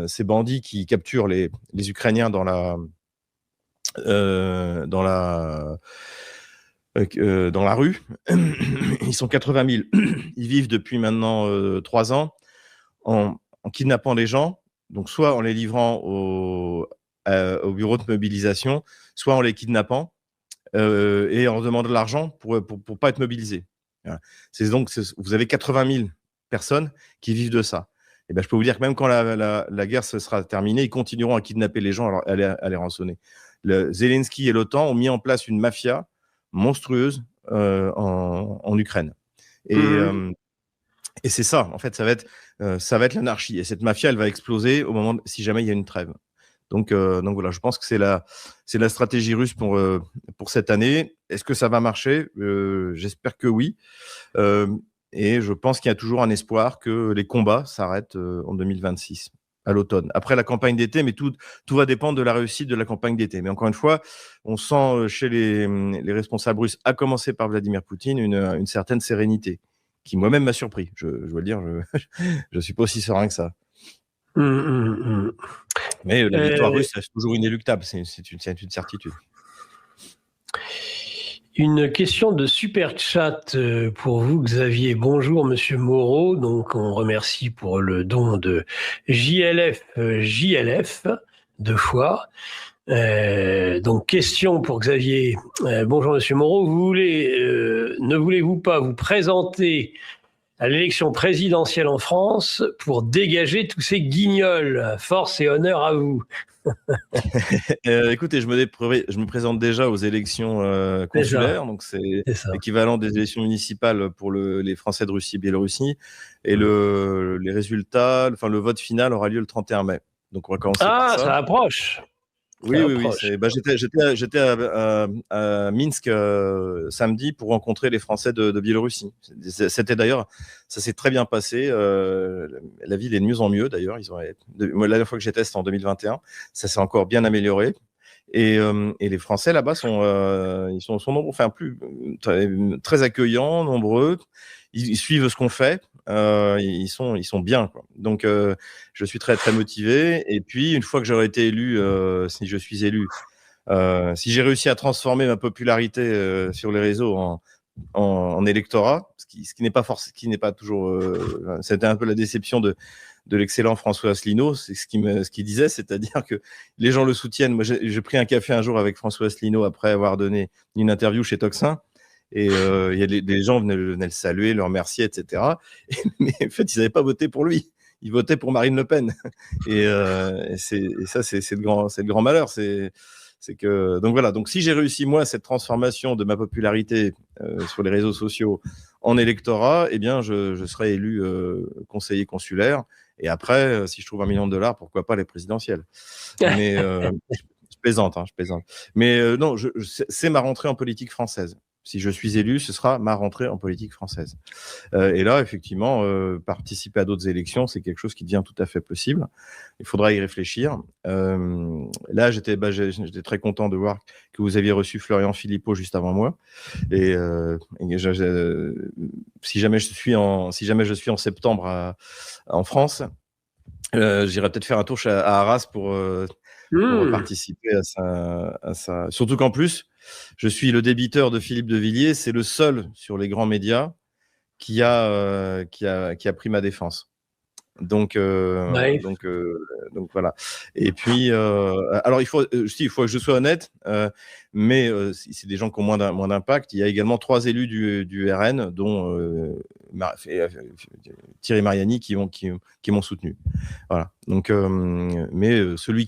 Speaker 3: ces bandits qui capturent les Ukrainiens dans la rue, ils sont 80 000. Ils vivent depuis maintenant 3 ans en kidnappant les gens, donc soit en les livrant au bureau de mobilisation, soit en les kidnappant et en demandant de l'argent pour pas être mobilisés. Voilà. Vous avez 80 000 personnes qui vivent de ça. Et ben, je peux vous dire que même quand la guerre sera terminée, ils continueront à kidnapper les gens, à les rançonner. Zelensky et l'OTAN ont mis en place une mafia monstrueuse en Ukraine. Et c'est ça, en fait, ça va être l'anarchie. Et cette mafia, elle va exploser si jamais il y a une trêve. Donc voilà, je pense que c'est la stratégie russe pour cette année. Est-ce que ça va marcher ? J'espère que oui. Et je pense qu'il y a toujours un espoir que les combats s'arrêtent en 2026, à l'automne. Après la campagne d'été, mais tout va dépendre de la réussite de la campagne d'été. Mais encore une fois, on sent chez les responsables russes, à commencer par Vladimir Poutine, une certaine sérénité, qui moi-même m'a surpris. Je dois le dire, je suis pas aussi serein que ça. Mais la victoire russe reste toujours inéluctable, c'est une certitude.
Speaker 2: Une question de super chat pour vous, Xavier. Bonjour, Monsieur Moreau. Donc, on remercie pour le don de JLF 2 fois. Donc, question pour Xavier. Bonjour, Monsieur Moreau. Ne voulez-vous pas vous présenter à l'élection présidentielle en France pour dégager tous ces guignols? Force et honneur à vous.
Speaker 3: Écoutez, je me présente déjà aux élections consulaires, donc c'est l'équivalent des élections municipales pour les Français de Russie et Biélorussie, et les résultats, le vote final aura lieu le 31 mai. Donc on va commencer par ça.
Speaker 2: Ça approche.
Speaker 3: Oui. J'étais à Minsk samedi pour rencontrer les Français de Biélorussie. C'était d'ailleurs, ça s'est très bien passé. La ville est de mieux en mieux d'ailleurs. La dernière fois que j'étais, c'était en 2021. Ça s'est encore bien amélioré. Et les Français là-bas sont nombreux, très accueillants, nombreux. Ils suivent ce qu'on fait. Ils sont bien, quoi. Donc je suis très très motivé. Et puis une fois que j'aurai été élu, si je suis élu, si j'ai réussi à transformer ma popularité sur les réseaux en électorat, ce qui n'est pas toujours, c'était un peu la déception de l'excellent François Asselineau, c'est ce qu'il disait, c'est-à-dire que les gens le soutiennent. Moi, j'ai pris un café un jour avec François Asselineau après avoir donné une interview chez Tocsin. Et il y a des gens venaient le saluer, le remercier, etc. Mais en fait, ils n'avaient pas voté pour lui. Ils votaient pour Marine Le Pen. Et ça, c'est le grand malheur. Donc voilà. Donc si j'ai réussi moi cette transformation de ma popularité sur les réseaux sociaux en électorat, eh bien je serai élu conseiller consulaire. Et après, si je trouve $1 million, pourquoi pas les présidentielles. Mais je plaisante. Mais non, c'est ma rentrée en politique française. Si je suis élu, ce sera ma rentrée en politique française. Et là, effectivement, participer à d'autres élections, c'est quelque chose qui devient tout à fait possible. Il faudra y réfléchir. Là, j'étais très content de voir que vous aviez reçu Florian Philippot juste avant moi. Et si jamais je suis en septembre en France, j'irai peut-être faire un tour à Arras pour participer à ça. Surtout qu'en plus, je suis le débiteur de Philippe de Villiers. C'est le seul sur les grands médias qui a pris ma défense. Donc,
Speaker 2: Ouais.
Speaker 3: donc voilà. Et puis, alors il faut que je sois honnête, mais c'est des gens qui ont moins d'impact. Il y a également 3 élus du RN, dont Thierry Mariani, qui m'ont soutenu. Voilà. Donc, mais celui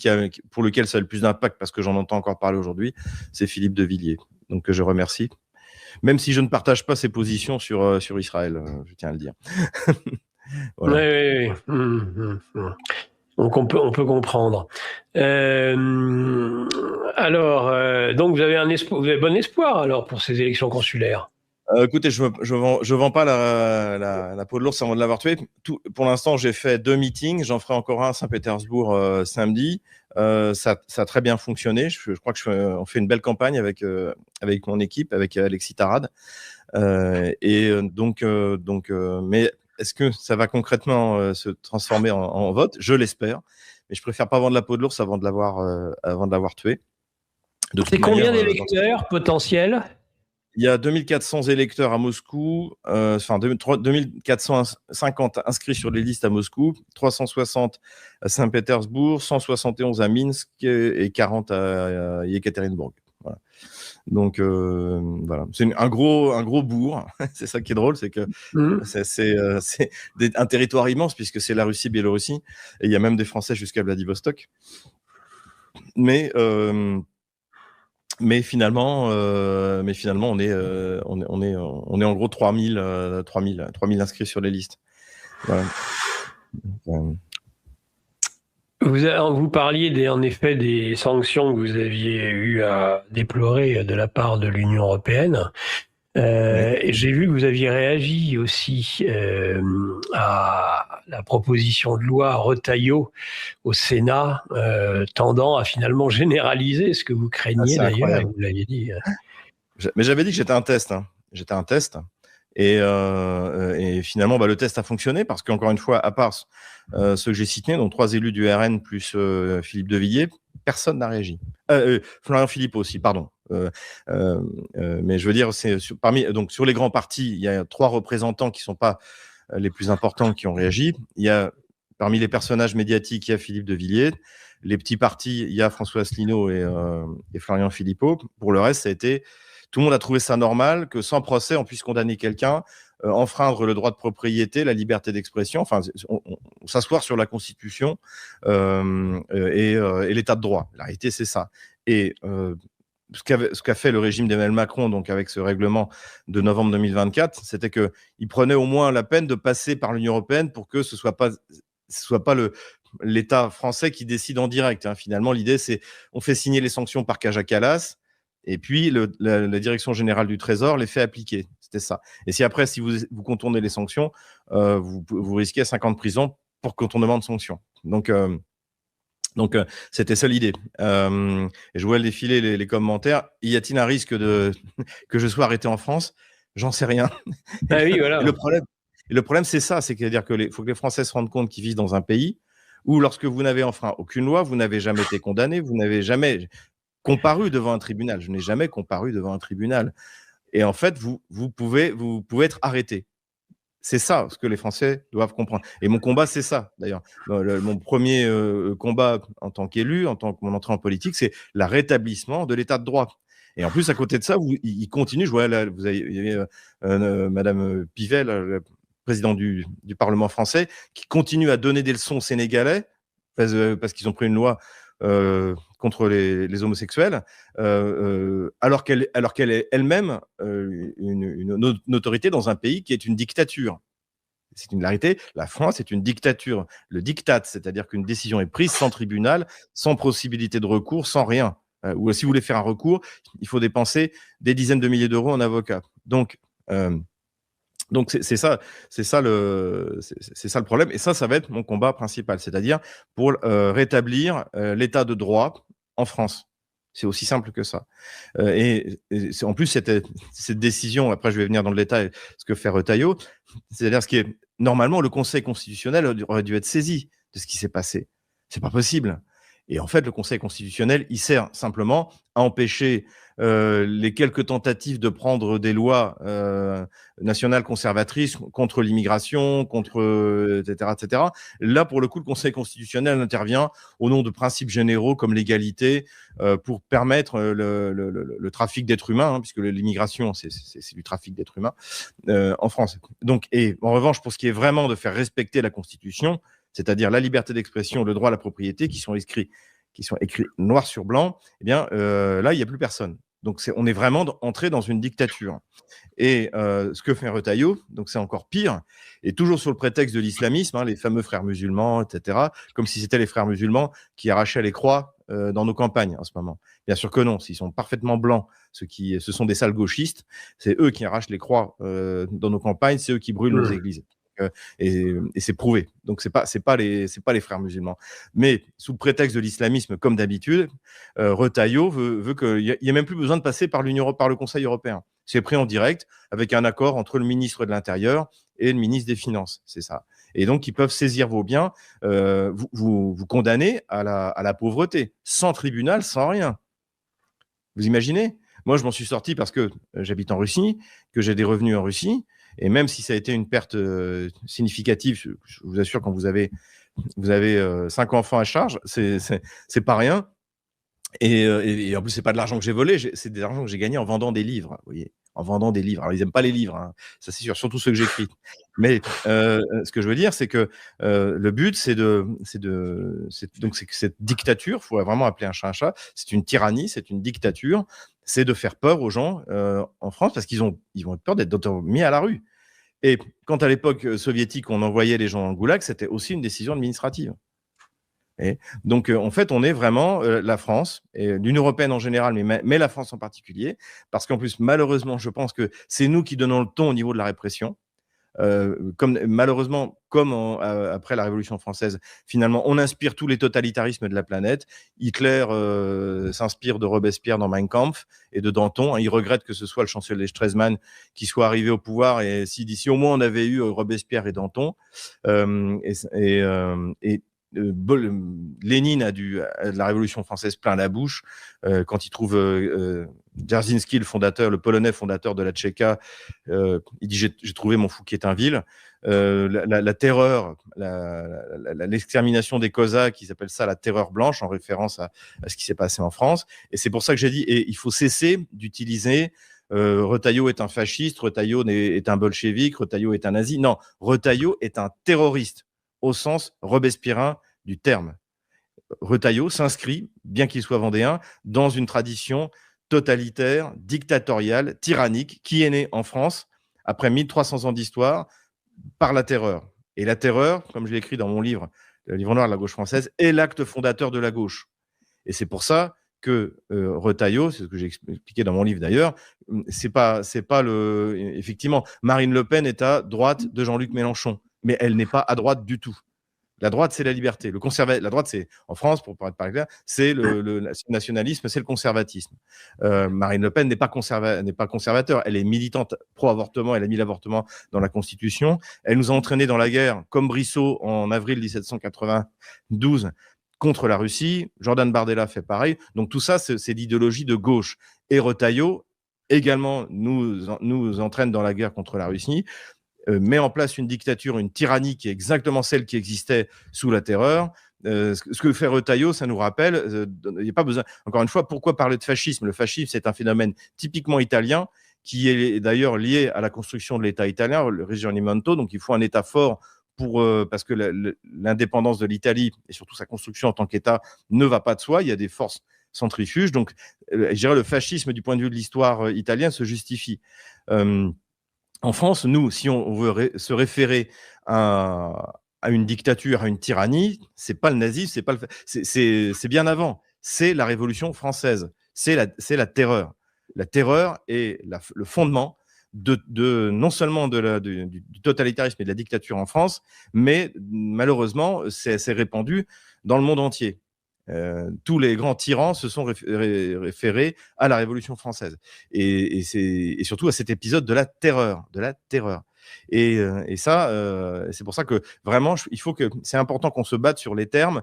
Speaker 3: pour lequel ça a le plus d'impact, parce que j'en entends encore parler aujourd'hui, c'est Philippe de Villiers. Donc je remercie. Même si je ne partage pas ses positions sur Israël, je tiens à le dire. Voilà.
Speaker 2: Ouais. Donc on peut comprendre. Alors, donc vous avez bon espoir alors pour ces élections consulaires.
Speaker 3: Écoutez, je vends pas la peau de l'ours avant de l'avoir tué. Pour l'instant, j'ai fait 2 meetings. J'en ferai encore un à Saint-Pétersbourg samedi. Ça a très bien fonctionné. Je crois que on fait une belle campagne avec mon équipe, avec Alexis Tarade. Mais est-ce que ça va concrètement se transformer en vote? Je l'espère. Mais je préfère pas vendre la peau de l'ours avant de l'avoir tué.
Speaker 2: C'est combien d'électeurs potentiels?
Speaker 3: Il y a 2400 électeurs à Moscou, 2450 inscrits sur les listes à Moscou, 360 à Saint-Pétersbourg, 171 à Minsk et 40 à Yekaterinbourg. Voilà. Donc voilà, c'est un gros bourg. C'est ça qui est drôle, c'est que c'est un territoire immense puisque c'est la Russie, Biélorussie, et il y a même des Français jusqu'à Vladivostok. Mais finalement, on est en gros 3000 inscrits sur les listes. Voilà.
Speaker 2: Vous parliez en effet des sanctions que vous aviez eu à déplorer de la part de l'Union européenne. Et j'ai vu que vous aviez réagi aussi à la proposition de loi Retailleau au Sénat, tendant à finalement généraliser ce que vous craigniez d'ailleurs, et vous l'aviez dit.
Speaker 3: Mais j'avais dit que j'étais un test. J'étais un test. Et finalement, le test a fonctionné parce qu'encore une fois, à part ceux que j'ai cités, donc 3 élus du RN plus Philippe de Villiers, personne n'a réagi. Florian Philippot aussi, pardon. Mais je veux dire, donc sur les grands partis, il y a 3 représentants qui sont pas les plus importants qui ont réagi. Il y a parmi les personnages médiatiques, il y a Philippe de Villiers. Les petits partis, il y a François Asselineau et Florian Philippot. Pour le reste, ça a été tout le monde a trouvé ça normal que sans procès, on puisse condamner quelqu'un, enfreindre le droit de propriété, la liberté d'expression, enfin, s'asseoir sur la Constitution et l'état de droit. La réalité, c'est ça. Et ce qu'a fait le régime d'Emmanuel Macron, donc avec ce règlement de novembre 2024, c'était qu'il prenait au moins la peine de passer par l'Union européenne pour que ce soit pas l'État français qui décide en direct. Finalement, l'idée, c'est on fait signer les sanctions par Kaja Kallas. Et puis, la direction générale du Trésor les fait appliquer. C'était ça. Et si après, si vous contournez les sanctions, vous risquez 5 ans de prison pour contournement de sanctions. Donc, c'était ça l'idée. Et je vois défiler les commentaires. Y a-t-il un risque que je sois arrêté en France? J'en sais rien.
Speaker 2: Ah oui, voilà.
Speaker 3: Et le problème, c'est ça. C'est-à-dire qu'il faut que les Français se rendent compte qu'ils vivent dans un pays où, lorsque vous n'avez enfreint aucune loi, vous n'avez jamais été condamné, vous n'avez jamais comparu devant un tribunal. Je n'ai jamais comparu devant un tribunal. Et en fait, vous pouvez être arrêté. C'est ça ce que les Français doivent comprendre. Et mon combat, c'est ça, d'ailleurs. Mon premier combat en tant qu'élu, en tant que mon entrée en politique, c'est le rétablissement de l'état de droit. Et en plus, à côté de ça, il continue. Je vois là, il y avait Madame Pivet, la présidente du Parlement français, qui continue à donner des leçons aux Sénégalais parce qu'ils ont pris une loi contre les homosexuels, alors qu'elle est elle-même une autorité dans un pays qui est une dictature. C'est une réalité. La France est une dictature. Le diktat, c'est-à-dire qu'une décision est prise sans tribunal, sans possibilité de recours, sans rien. Ou si vous voulez faire un recours, il faut dépenser des dizaines de milliers d'euros en avocat. Donc c'est ça le problème. Et ça va être mon combat principal, c'est-à-dire pour rétablir l'état de droit en France. C'est aussi simple que ça. En plus, cette décision, après je vais venir dans le détail, ce que fait Retailleau, c'est-à-dire ce qui est normalement le Conseil constitutionnel aurait dû être saisi de ce qui s'est passé. C'est pas possible. Et en fait, le Conseil constitutionnel, il sert simplement à empêcher les quelques tentatives de prendre des lois nationales conservatrices contre l'immigration, etc., etc. Là, pour le coup, le Conseil constitutionnel intervient au nom de principes généraux comme l'égalité pour permettre le trafic d'êtres humains, puisque l'immigration, c'est du trafic d'êtres humains en France. Donc, et en revanche, pour ce qui est vraiment de faire respecter la Constitution, c'est-à-dire la liberté d'expression, le droit à la propriété, qui sont écrits noir sur blanc, eh bien, là, il n'y a plus personne. Donc, on est vraiment entré dans une dictature. Et ce que fait Retailleau, donc c'est encore pire, et toujours sur le prétexte de l'islamisme, les fameux frères musulmans, etc., comme si c'était les frères musulmans qui arrachaient les croix dans nos campagnes en ce moment. Bien sûr que non, s'ils sont parfaitement blancs, ce sont des sales gauchistes, c'est eux qui arrachent les croix dans nos campagnes, c'est eux qui brûlent nos églises. Et c'est prouvé. Donc, c'est pas les frères musulmans. Mais sous le prétexte de l'islamisme, comme d'habitude, Retailleau veut qu'il n'y ait même plus besoin de passer par le Conseil européen. C'est pris en direct avec un accord entre le ministre de l'Intérieur et le ministre des Finances. C'est ça. Et donc, ils peuvent saisir vos biens, vous condamner à la pauvreté, sans tribunal, sans rien. Vous imaginez ? Moi, je m'en suis sorti parce que j'habite en Russie, que j'ai des revenus en Russie. Et même si ça a été une perte significative, je vous assure, quand vous avez 5 enfants à charge, c'est pas rien. Et en plus, c'est pas de l'argent que j'ai volé, c'est de l'argent que j'ai gagné en vendant des livres. Vous voyez, en vendant des livres. Alors, ils n'aiment pas les livres, ça c'est sûr, surtout ceux que j'écris. Mais ce que je veux dire, c'est que le but, c'est que cette dictature, il faut vraiment appeler un chat un chat, c'est une tyrannie, c'est une dictature, c'est de faire peur aux gens en France parce ils vont avoir peur d'être mis à la rue. Et quand à l'époque soviétique, on envoyait les gens en goulag, c'était aussi une décision administrative. Et donc, en fait, on est vraiment la France, et l'Union européenne en général, mais la France en particulier, parce qu'en plus, malheureusement, je pense que c'est nous qui donnons le ton au niveau de la répression. Malheureusement, après la Révolution française, finalement, on inspire tous les totalitarismes de la planète. Hitler s'inspire de Robespierre dans Mein Kampf et de Danton. Il regrette que ce soit le chancelier Stresemann qui soit arrivé au pouvoir. Et si d'ici au moins on avait eu Robespierre et Danton, Lénine a de la Révolution française plein la bouche quand il trouve Dzerzhinsky, le Polonais fondateur de la Tchéka. Il dit j'ai trouvé mon Fouquier-Tinville. La terreur, l'extermination des Cosaques, ils appellent ça la terreur blanche en référence à ce qui s'est passé en France. Et c'est pour ça que j'ai dit il faut cesser d'utiliser Retailleau est un fasciste, Retailleau est un bolchevique, Retailleau est un nazi. Non, Retailleau est un terroriste au sens robespierrien du terme. Retailleau s'inscrit, bien qu'il soit vendéen, dans une tradition totalitaire, dictatoriale, tyrannique, qui est née en France, après 1300 ans d'histoire, par la terreur. Et la terreur, comme je l'ai écrit dans mon livre, le livre noir de la gauche française, est l'acte fondateur de la gauche. Et c'est pour ça que Retailleau, c'est ce que j'ai expliqué dans mon livre d'ailleurs, c'est pas effectivement, Marine Le Pen est à droite de Jean-Luc Mélenchon, mais elle n'est pas à droite du tout. La droite, c'est la liberté. La droite, c'est, en France, pour parler clair, c'est le nationalisme, c'est le conservatisme. Marine Le Pen n'est pas conservateur. Elle est militante pro-avortement. Elle a mis l'avortement dans la Constitution. Elle nous a entraînés dans la guerre, comme Brissot en avril 1792, contre la Russie. Jordan Bardella fait pareil. Donc tout ça, c'est l'idéologie de gauche. Et Retailleau, également, nous entraîne dans la guerre contre la Russie. Met en place une dictature, une tyrannie qui est exactement celle qui existait sous la terreur. Ce que fait Retailleau, ça nous rappelle, il n'y a pas besoin. Encore une fois, pourquoi parler de fascisme ? Le fascisme, c'est un phénomène typiquement italien qui est d'ailleurs lié à la construction de l'État italien, le Risorgimento. Donc, il faut un État fort parce que l'indépendance de l'Italie et surtout sa construction en tant qu'État ne va pas de soi. Il y a des forces centrifuges. Donc, je dirais le fascisme, du point de vue de l'histoire italienne, se justifie. En France, nous, si on veut se référer à une dictature, à une tyrannie, c'est pas le nazisme, c'est bien avant. C'est la Révolution française, c'est la terreur. La terreur est le fondement non seulement du totalitarisme et de la dictature en France, mais malheureusement, c'est répandu dans le monde entier. Tous les grands tyrans se sont référés à la Révolution française et surtout à cet épisode de la terreur. Et ça, c'est pour ça que vraiment, c'est important qu'on se batte sur les termes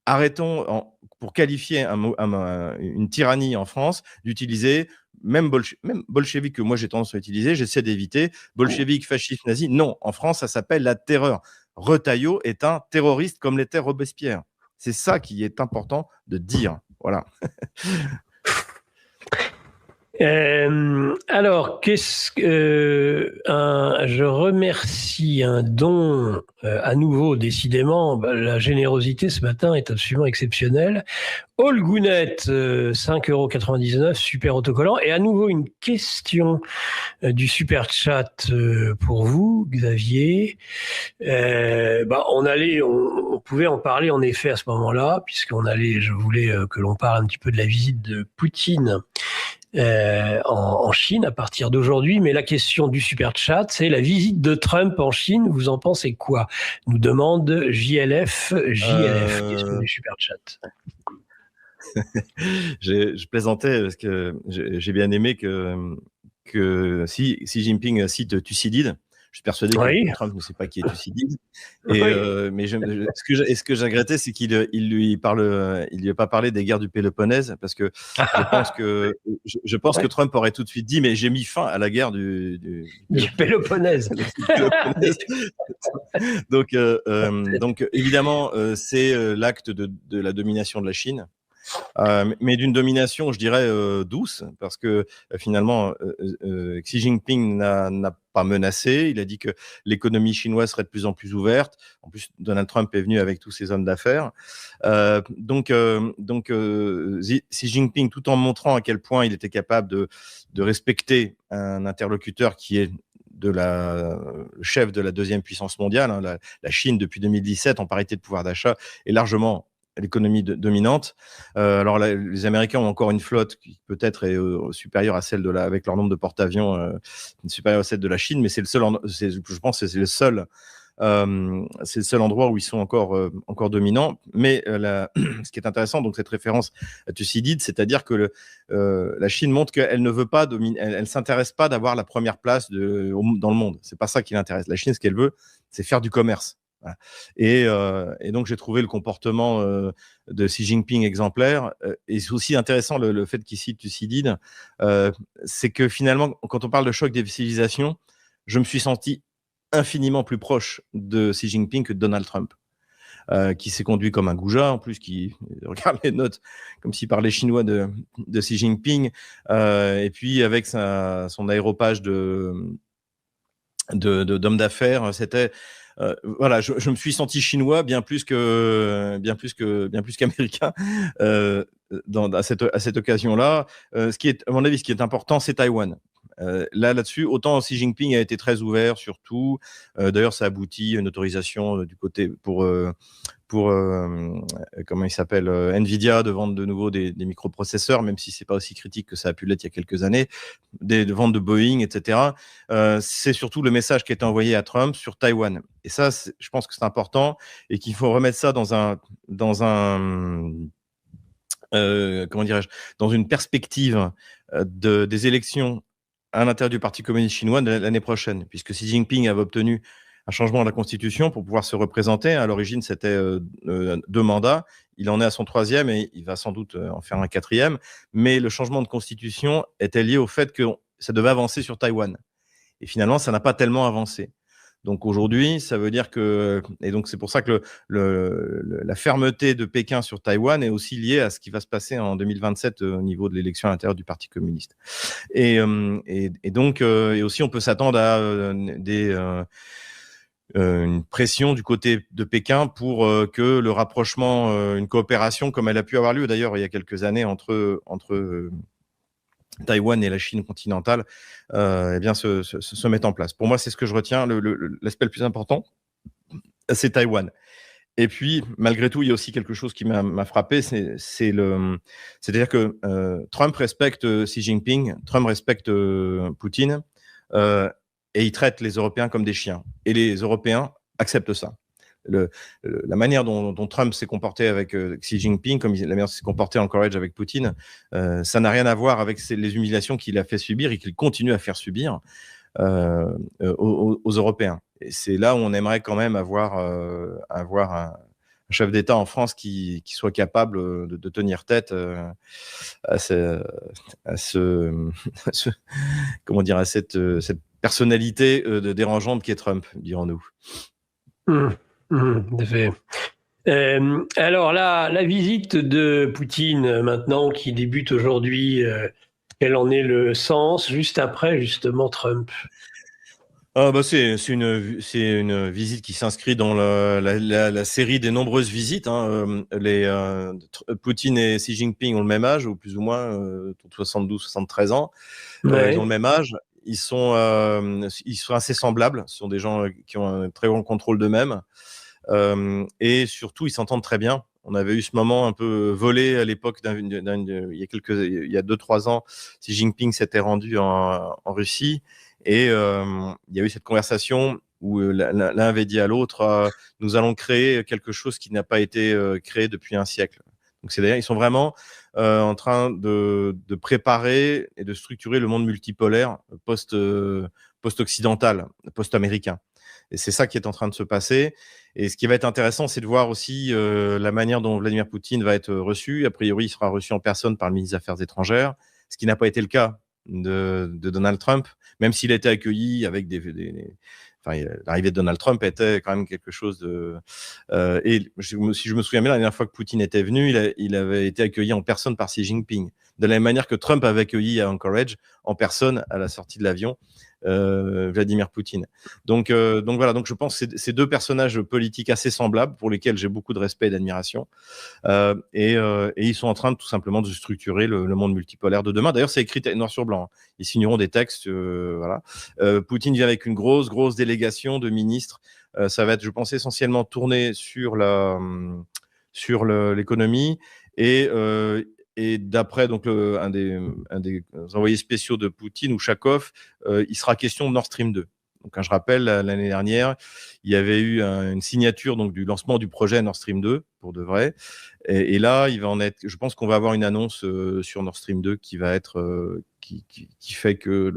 Speaker 3: arrêtons, pour qualifier une tyrannie en France, d'utiliser même bolchevique que moi j'ai tendance à utiliser, j'essaie d'éviter. Bolchevique, fasciste, nazi, non. En France, ça s'appelle la terreur. Retailleau est un terroriste comme l'était Robespierre. C'est ça qui est important de dire. Voilà.
Speaker 2: Alors, je remercie un don à nouveau, décidément, la générosité ce matin est absolument exceptionnelle. All Gounet, 5,99 €, super autocollant. Et à nouveau, une question du super chat pour vous, Xavier. On pouvait en parler en effet à ce moment-là, je voulais que l'on parle un petit peu de la visite de Poutine en Chine à partir d'aujourd'hui, mais la question du super chat, c'est la visite de Trump en Chine. Vous en pensez quoi? Nous demande JLF. Question du super chat.
Speaker 3: Je plaisantais parce que j'ai bien aimé que si Xi Jinping cite Thucydide. Je suis persuadé que Trump ne sait pas qui est Thucydide. Mais ce que j'ai regretté, c'est qu'il lui a pas parlé des guerres du Péloponnèse, parce que je pense que Trump aurait tout de suite dit, mais j'ai mis fin à la guerre du
Speaker 2: Péloponnèse.
Speaker 3: Donc évidemment, c'est l'acte de la domination de la Chine. Mais d'une domination, je dirais, douce, parce que finalement, Xi Jinping n'a pas menacé. Il a dit que l'économie chinoise serait de plus en plus ouverte. En plus, Donald Trump est venu avec tous ses hommes d'affaires. Donc, Xi Jinping, tout en montrant à quel point il était capable de respecter un interlocuteur qui est le chef de la deuxième puissance mondiale, hein, la Chine, depuis 2017, en parité de pouvoir d'achat, est largement l'économie dominante. Alors les Américains ont encore une flotte qui peut-être est supérieure à celle avec leur nombre de porte-avions, supérieure à celle de la Chine, mais je pense que c'est le seul endroit où ils sont encore dominants. Mais ce qui est intéressant, donc cette référence à Thucydide, c'est-à-dire que la Chine montre qu'elle ne veut pas dominer, elle s'intéresse pas d'avoir la première place dans le monde. C'est pas ça qui l'intéresse. La Chine, ce qu'elle veut, c'est faire du commerce. Voilà. Et donc j'ai trouvé le comportement de Xi Jinping exemplaire. Et c'est aussi intéressant le fait qu'il cite Thucydide, c'est que finalement, quand on parle de choc des civilisations, je me suis senti infiniment plus proche de Xi Jinping que de Donald Trump, qui s'est conduit comme un goujat, en plus, qui regarde les notes comme s'il parlait chinois de Xi Jinping, et puis avec son aéropage d'homme d'affaires, c'était voilà, je me suis senti chinois bien plus qu'américain à cette occasion-là. À mon avis, ce qui est important, c'est Taïwan. Là-dessus, autant Xi Jinping a été très ouvert sur tout. D'ailleurs, ça aboutit à une autorisation du côté pour comment il s'appelle, Nvidia, de vendre de nouveau des microprocesseurs, même si c'est pas aussi critique que ça a pu l'être il y a quelques années, des ventes de Boeing, etc. C'est surtout le message qui est envoyé à Trump sur Taïwan. Et ça, je pense que c'est important et qu'il faut remettre ça dans une perspective des élections à l'intérieur du Parti communiste chinois de l'année prochaine, puisque Xi Jinping avait obtenu un changement de la Constitution pour pouvoir se représenter. À l'origine, c'était 2 mandats. Il en est à son 3e et il va sans doute en faire un 4e. Mais le changement de Constitution était lié au fait que ça devait avancer sur Taïwan. Et finalement, ça n'a pas tellement avancé. Donc aujourd'hui, ça veut dire que... Et donc c'est pour ça que la fermeté de Pékin sur Taïwan est aussi liée à ce qui va se passer en 2027 au niveau de l'élection à l'intérieur du Parti communiste. Et donc, et aussi, on peut s'attendre à une pression du côté de Pékin pour que le rapprochement, une coopération comme elle a pu avoir lieu d'ailleurs il y a quelques années entre Taïwan et la Chine continentale, eh bien se mette en place. Pour moi, c'est ce que je retiens. L'aspect le plus important, c'est Taïwan. Et puis, malgré tout, il y a aussi quelque chose qui m'a frappé, c'est-à-dire que Trump respecte Xi Jinping, Trump respecte Poutine, et il traite les Européens comme des chiens. Et les Européens acceptent ça. La manière dont Trump s'est comporté avec Xi Jinping, comme la manière dont il s'est comporté en Courage avec Poutine, ça n'a rien à voir avec les humiliations qu'il a fait subir et qu'il continue à faire subir aux Européens. Et c'est là où on aimerait quand même avoir chef d'État en France qui soit capable de tenir tête à comment dire, à cette personnalité dérangeante qu'est Trump, dirons-nous.
Speaker 2: Tout à fait. Alors la visite de Poutine maintenant qui débute aujourd'hui, quel en est le sens juste après justement Trump?
Speaker 3: C'est une visite qui s'inscrit dans la série des nombreuses visites. Poutine et Xi Jinping ont le même âge, ou plus ou moins 72-73 ans.
Speaker 2: Ouais.
Speaker 3: Ils ont le même âge. Ils sont assez semblables. Ce sont des gens qui ont un très grand contrôle d'eux-mêmes. Et surtout, ils s'entendent très bien. On avait eu ce moment un peu volé à l'époque il y a 2-3 ans. Xi Jinping s'était rendu en Russie et il y a eu cette conversation où l'un avait dit à l'autre nous allons créer quelque chose qui n'a pas été créé depuis un siècle. Donc ils sont vraiment en train de préparer et de structurer le monde multipolaire post-occidental, post-américain. Et c'est ça qui est en train de se passer. Et ce qui va être intéressant, c'est de voir aussi la manière dont Vladimir Poutine va être reçu. A priori, il sera reçu en personne par le ministre des Affaires étrangères, ce qui n'a pas été le cas de Donald Trump, même s'il a été accueilli avec l'arrivée de Donald Trump était quand même quelque chose de... et si je me souviens bien, la dernière fois que Poutine était venu, il avait été accueilli en personne par Xi Jinping, de la même manière que Trump avait accueilli à Anchorage en personne à la sortie de l'avion Vladimir Poutine. Donc voilà, donc je pense que c'est deux personnages politiques assez semblables pour lesquels j'ai beaucoup de respect et d'admiration. Et ils sont en train tout simplement de structurer le monde multipolaire de demain. D'ailleurs, c'est écrit noir sur blanc. Ils signeront des textes. Voilà. Poutine vient avec une grosse délégation de ministres. Ça va être, je pense, essentiellement tourné sur l'économie et d'après donc un des envoyés spéciaux de Poutine, Ushakov, il sera question de Nord Stream 2. Donc, quand je rappelle, l'année dernière, il y avait eu une signature donc du lancement du projet Nord Stream 2 pour de vrai. Et là, il va en être. Je pense qu'on va avoir une annonce sur Nord Stream 2 qui va être qui fait que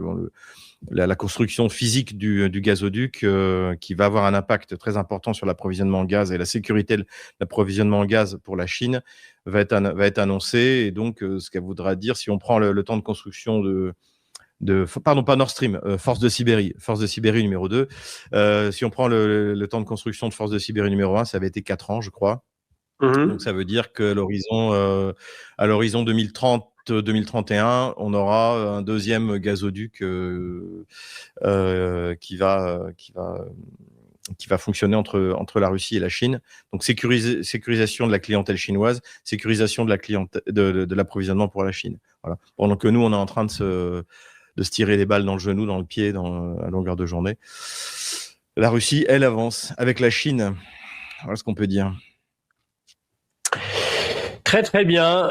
Speaker 3: la construction physique du gazoduc qui va avoir un impact très important sur l'approvisionnement en gaz et la sécurité de l'approvisionnement en gaz pour la Chine va être annoncée. Et donc, ce qu'elle voudra dire, si on prend le temps de construction pardon, pas Nord Stream, Force de Sibérie numéro 2. Si on prend le temps de construction de Force de Sibérie numéro 1, ça avait été 4 ans, je crois. Donc, ça veut dire que à l'horizon 2030-2031, on aura un deuxième gazoduc qui va fonctionner entre la Russie et la Chine. Donc, sécurisation de la clientèle chinoise, sécurisation de l'approvisionnement pour la Chine. Voilà. Pendant que nous, on est en train de se tirer les balles dans le genou, dans le pied, à longueur de journée. La Russie, elle, avance. Avec la Chine, voilà ce qu'on peut dire.
Speaker 2: Très très bien.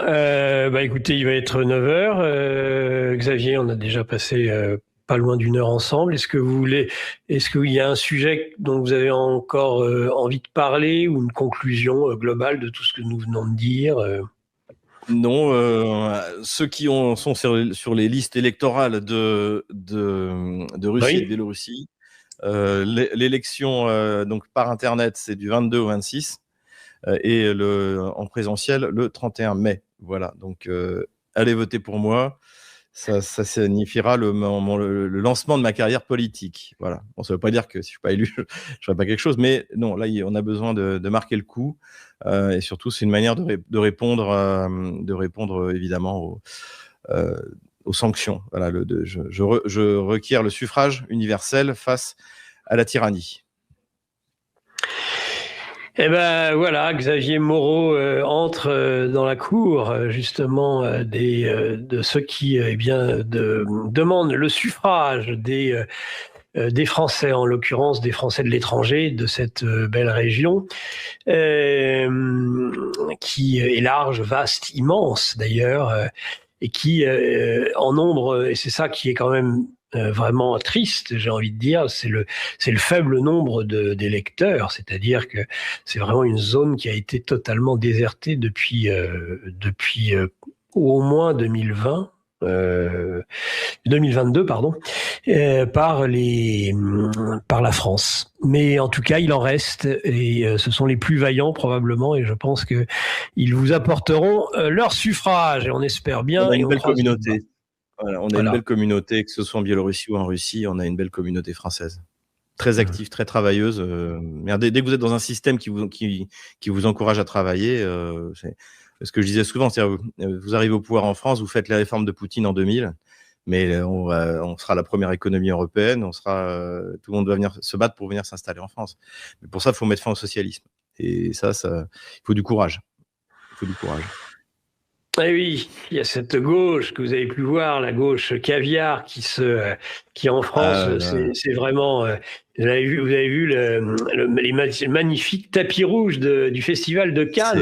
Speaker 2: Écoutez, il va être 9h. Xavier, on a déjà passé pas loin d'1 heure ensemble. Est-ce qu'il y a un sujet dont vous avez encore envie de parler ou une conclusion globale de tout ce que nous venons de dire
Speaker 3: Non, ceux qui sont sur les listes électorales de Russie et de Biélorussie, l'élection donc par Internet, c'est du 22 au 26 et en présentiel le 31 mai. Voilà, donc allez voter pour moi. Ça signifiera le lancement de ma carrière politique. Voilà. Bon, ça ne veut pas dire que si je ne suis pas élu, je ne ferai pas quelque chose, mais non, là, on a besoin de marquer le coup. Et surtout, c'est une manière de répondre évidemment aux sanctions. Voilà, je requiers le suffrage universel face à la tyrannie.
Speaker 2: Eh ben voilà, Xavier Moreau entre dans la cour justement de ceux qui demandent le suffrage des Français, en l'occurrence des Français de l'étranger de cette belle région qui est large, vaste, immense d'ailleurs et qui en nombre, et c'est ça qui est quand même vraiment triste, j'ai envie de dire, c'est le faible nombre d'électeurs, c'est-à-dire que c'est vraiment une zone qui a été totalement désertée depuis au moins 2020. 2022, pardon, par la France. Mais en tout cas, il en reste, et ce sont les plus vaillants probablement, et je pense que ils vous apporteront leur suffrage, et on espère bien.
Speaker 3: On a
Speaker 2: et
Speaker 3: une
Speaker 2: on
Speaker 3: belle
Speaker 2: croise les doigts.
Speaker 3: communauté. Voilà, on a une
Speaker 2: Voilà.
Speaker 3: belle communauté, que ce soit en Biélorussie ou en Russie, on a une belle communauté française. Très active, très travailleuse. Dès que vous êtes dans un système qui vous encourage à travailler, c'est ce que je disais souvent, c'est-à-dire vous arrivez au pouvoir en France, vous faites les réformes de Poutine en 2000, mais on sera la première économie européenne, tout le monde va venir se battre pour venir s'installer en France. Mais pour ça, il faut mettre fin au socialisme. Et ça, il faut du courage. Il faut du courage.
Speaker 2: Eh oui, il y a cette gauche que vous avez pu voir, la gauche caviar, qui en France, c'est vraiment. Vous avez vu les magnifiques tapis rouges du festival de Cannes.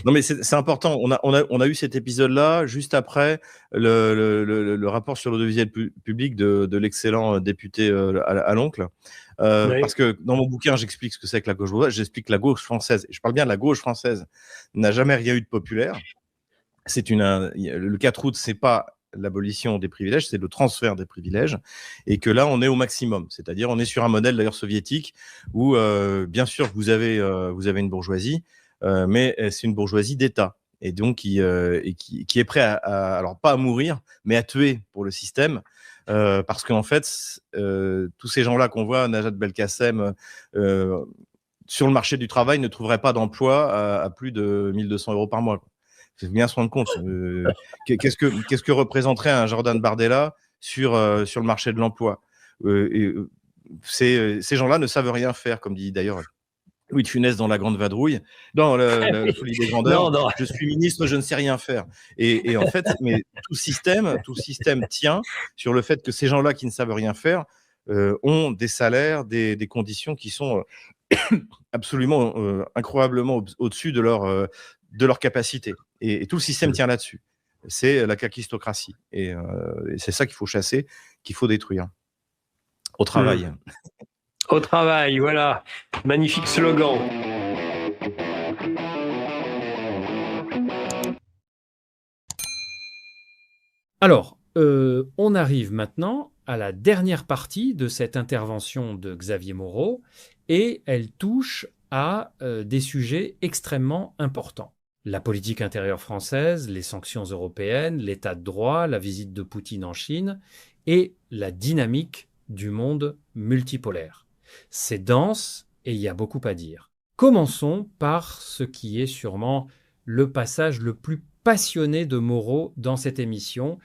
Speaker 3: Non, mais c'est important. On a eu cet épisode-là juste après le rapport sur l'audiovisuel public de l'excellent député à l'oncle.
Speaker 2: Oui.
Speaker 3: Parce que dans mon bouquin, j'explique ce que c'est que la gauche bourgeoise. J'explique que la gauche française, je parle bien de la gauche française, n'a jamais rien eu de populaire. Le 4 août, c'est pas l'abolition des privilèges, c'est le transfert des privilèges, et que là, on est au maximum. C'est-à-dire, on est sur un modèle d'ailleurs soviétique où, bien sûr, vous avez une bourgeoisie, mais c'est une bourgeoisie d'État, et donc qui est prêt alors pas à mourir, mais à tuer pour le système. Parce qu'en fait, tous ces gens-là qu'on voit, Najat Belkacem, sur le marché du travail, ne trouveraient pas d'emploi à plus de 1 200 € par mois. Il faut bien se rendre compte. Qu'est-ce que représenterait un Jordan Bardella sur le marché de l'emploi? Ces gens-là ne savent rien faire, comme dit d'ailleurs Louis de Funès dans La Grande Vadrouille, dans la Folie des Grandeurs.
Speaker 2: Non.
Speaker 3: Je suis ministre, je ne sais rien faire. Et en fait, mais tout système tient sur le fait que ces gens-là qui ne savent rien faire ont des salaires, des conditions qui sont absolument incroyablement au-dessus de leur capacité. Et tout le système tient là-dessus. C'est la kakistocratie. Et c'est ça qu'il faut chasser, qu'il faut détruire. Au travail.
Speaker 2: Au travail, voilà. Magnifique slogan.
Speaker 1: Alors, on arrive maintenant à la dernière partie de cette intervention de Xavier Moreau, et elle touche à des sujets extrêmement importants. La politique intérieure française, les sanctions européennes, l'état de droit, la visite de Poutine en Chine et la dynamique du monde multipolaire. C'est dense et il y a beaucoup à dire. Commençons par ce qui est sûrement le passage le plus passionné de Moreau dans cette émission,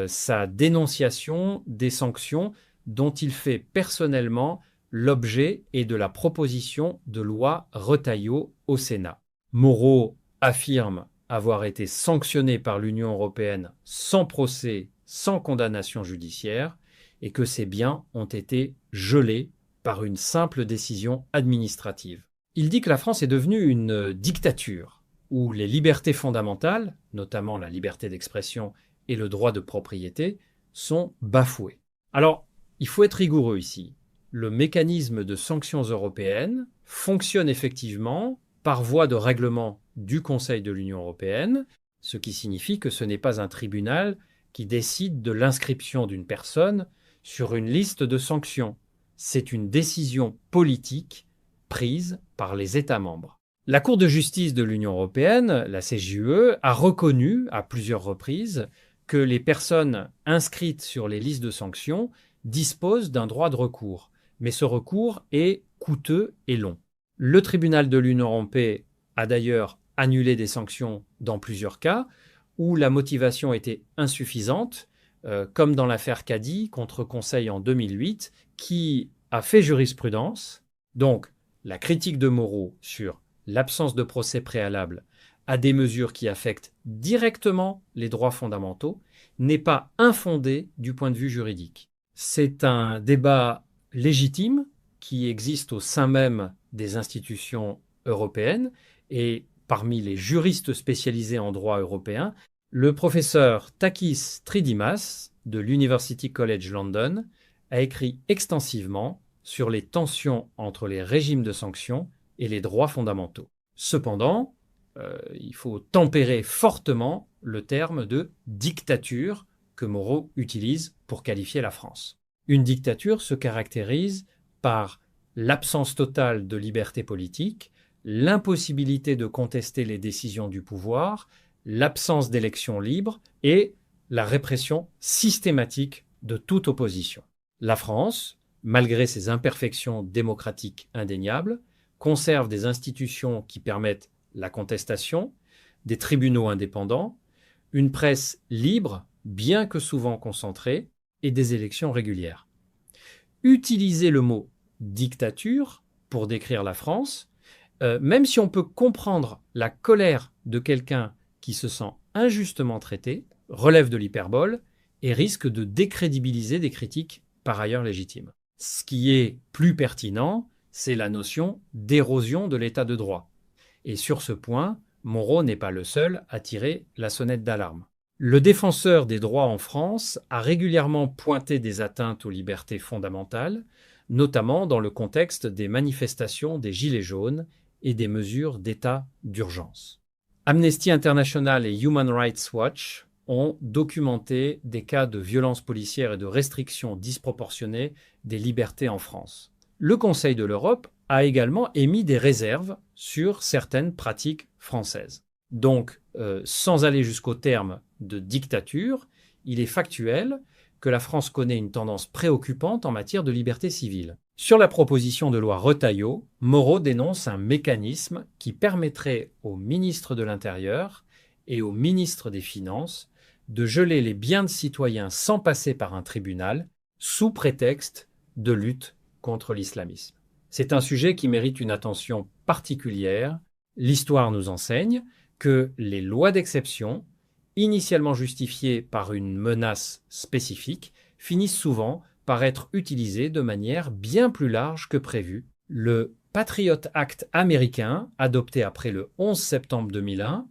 Speaker 1: sa dénonciation des sanctions dont il fait personnellement l'objet et de la proposition de loi Retailleau au Sénat. Moreau affirme avoir été sanctionné par l'Union européenne sans procès, sans condamnation judiciaire, et que ces biens ont été gelés par une simple décision administrative. Il dit que la France est devenue une dictature, où les libertés fondamentales, notamment la liberté d'expression et le droit de propriété, sont bafoués. Alors, il faut être rigoureux ici. Le mécanisme de sanctions européennes fonctionne effectivement par voie de règlement du Conseil de l'Union européenne, ce qui signifie que ce n'est pas un tribunal qui décide de l'inscription d'une personne sur une liste de sanctions. C'est une décision politique prise par les États membres. La Cour de justice de l'Union européenne, la CJUE, a reconnu à plusieurs reprises que les personnes inscrites sur les listes de sanctions disposent d'un droit de recours, mais ce recours est coûteux et long. Le tribunal de l'Union européenne a d'ailleurs annulé des sanctions dans plusieurs cas où la motivation était insuffisante, comme dans l'affaire Caddy contre Conseil en 2008, qui a fait jurisprudence. Donc, la critique de Moreau sur l'absence de procès préalable à des mesures qui affectent directement les droits fondamentaux n'est pas infondée du point de vue juridique. C'est un débat légitime qui existe au sein même des institutions européennes, et parmi les juristes spécialisés en droit européen, le professeur Takis Tridimas de l'University College London a écrit extensivement sur les tensions entre les régimes de sanctions et les droits fondamentaux. Cependant, il faut tempérer fortement le terme de dictature que Moreau utilise pour qualifier la France. Une dictature se caractérise par l'absence totale de liberté politique, l'impossibilité de contester les décisions du pouvoir, l'absence d'élections libres et la répression systématique de toute opposition. La France, malgré ses imperfections démocratiques indéniables, conserve des institutions qui permettent la contestation, des tribunaux indépendants, une presse libre, bien que souvent concentrée, et des élections régulières. Utiliser le mot dictature pour décrire la France, même si on peut comprendre la colère de quelqu'un qui se sent injustement traité, relève de l'hyperbole et risque de décrédibiliser des critiques par ailleurs légitimes. Ce qui est plus pertinent, c'est la notion d'érosion de l'état de droit. Et sur ce point, Moreau n'est pas le seul à tirer la sonnette d'alarme. Le défenseur des droits en France a régulièrement pointé des atteintes aux libertés fondamentales, notamment dans le contexte des manifestations des Gilets jaunes et des mesures d'état d'urgence. Amnesty International et Human Rights Watch ont documenté des cas de violences policières et de restrictions disproportionnées des libertés en France. Le Conseil de l'Europe a également émis des réserves sur certaines pratiques françaises. Donc, sans aller jusqu'au terme de dictature, il est factuel que la France connaît une tendance préoccupante en matière de liberté civile. Sur la proposition de loi Retailleau, Moreau dénonce un mécanisme qui permettrait au ministre de l'Intérieur et au ministre des Finances de geler les biens de citoyens sans passer par un tribunal, sous prétexte de lutte contre l'islamisme. C'est un sujet qui mérite une attention particulière. L'histoire nous enseigne que les lois d'exception, initialement justifiées par une menace spécifique, finissent souvent par être utilisées de manière bien plus large que prévu. Le Patriot Act américain, adopté après le 11 septembre 2001,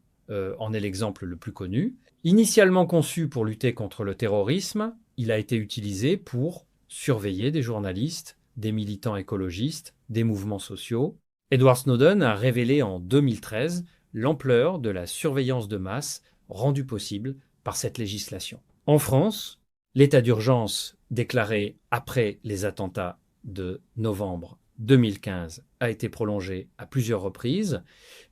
Speaker 1: en est l'exemple le plus connu. Initialement conçu pour lutter contre le terrorisme, il a été utilisé pour surveiller des journalistes, des militants écologistes, des mouvements sociaux. Edward Snowden a révélé en 2013 l'ampleur de la surveillance de masse rendue possible par cette législation. En France, l'état d'urgence déclaré après les attentats de novembre 2015 a été prolongé à plusieurs reprises,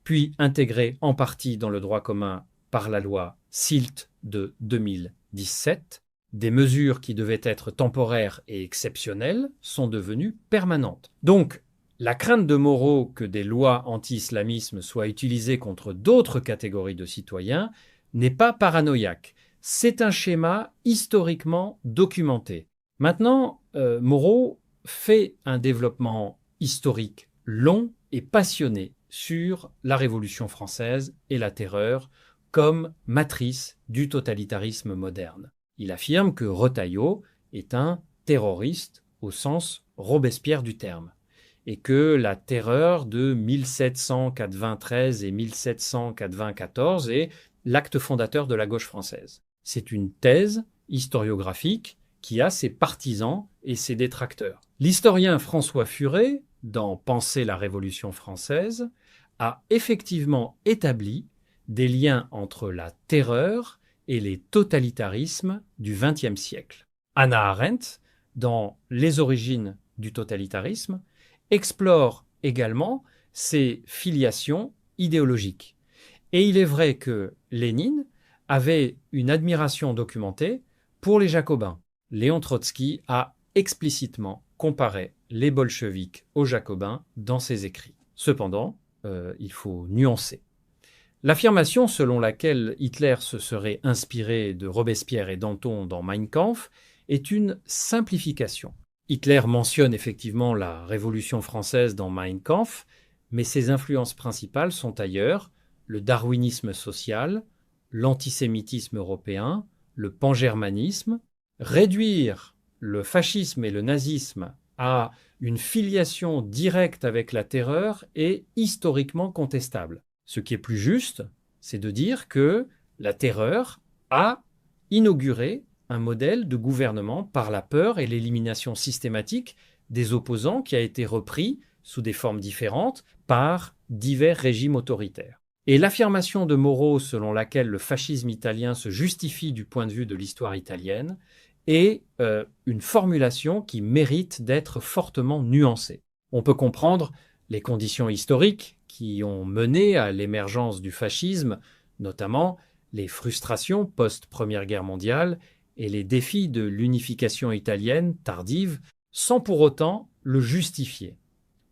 Speaker 1: puis intégré en partie dans le droit commun par la loi SILT de 2017. Des mesures qui devaient être temporaires et exceptionnelles sont devenues permanentes. Donc, la crainte de Moreau que des lois anti-islamisme soient utilisées contre d'autres catégories de citoyens n'est pas paranoïaque. C'est un schéma historiquement documenté. Maintenant, Moreau fait un développement historique long et passionné sur la Révolution française et la terreur comme matrice du totalitarisme moderne. Il affirme que Retailleau est un terroriste au sens Robespierre du terme et que la terreur de 1793 et 1794 est l'acte fondateur de la gauche française. C'est une thèse historiographique qui a ses partisans et ses détracteurs. L'historien François Furet, dans Penser la Révolution française, a effectivement établi des liens entre la terreur et les totalitarismes du XXe siècle. Hannah Arendt, dans Les origines du totalitarisme, explore également ces filiations idéologiques. Et il est vrai que Lénine avait une admiration documentée pour les Jacobins. Léon Trotsky a explicitement comparé les bolcheviks aux Jacobins dans ses écrits. Cependant, il faut nuancer. L'affirmation selon laquelle Hitler se serait inspiré de Robespierre et Danton dans Mein Kampf est une simplification. Hitler mentionne effectivement la Révolution française dans Mein Kampf, mais ses influences principales sont ailleurs, le darwinisme social, l'antisémitisme européen, le pangermanisme. Réduire le fascisme et le nazisme à une filiation directe avec la terreur est historiquement contestable. Ce qui est plus juste, c'est de dire que la terreur a inauguré un modèle de gouvernement par la peur et l'élimination systématique des opposants qui a été repris sous des formes différentes par divers régimes autoritaires. Et l'affirmation de Moro selon laquelle le fascisme italien se justifie du point de vue de l'histoire italienne est une formulation qui mérite d'être fortement nuancée. On peut comprendre les conditions historiques qui ont mené à l'émergence du fascisme, notamment les frustrations post-Première Guerre mondiale et les défis de l'unification italienne tardive, sans pour autant le justifier.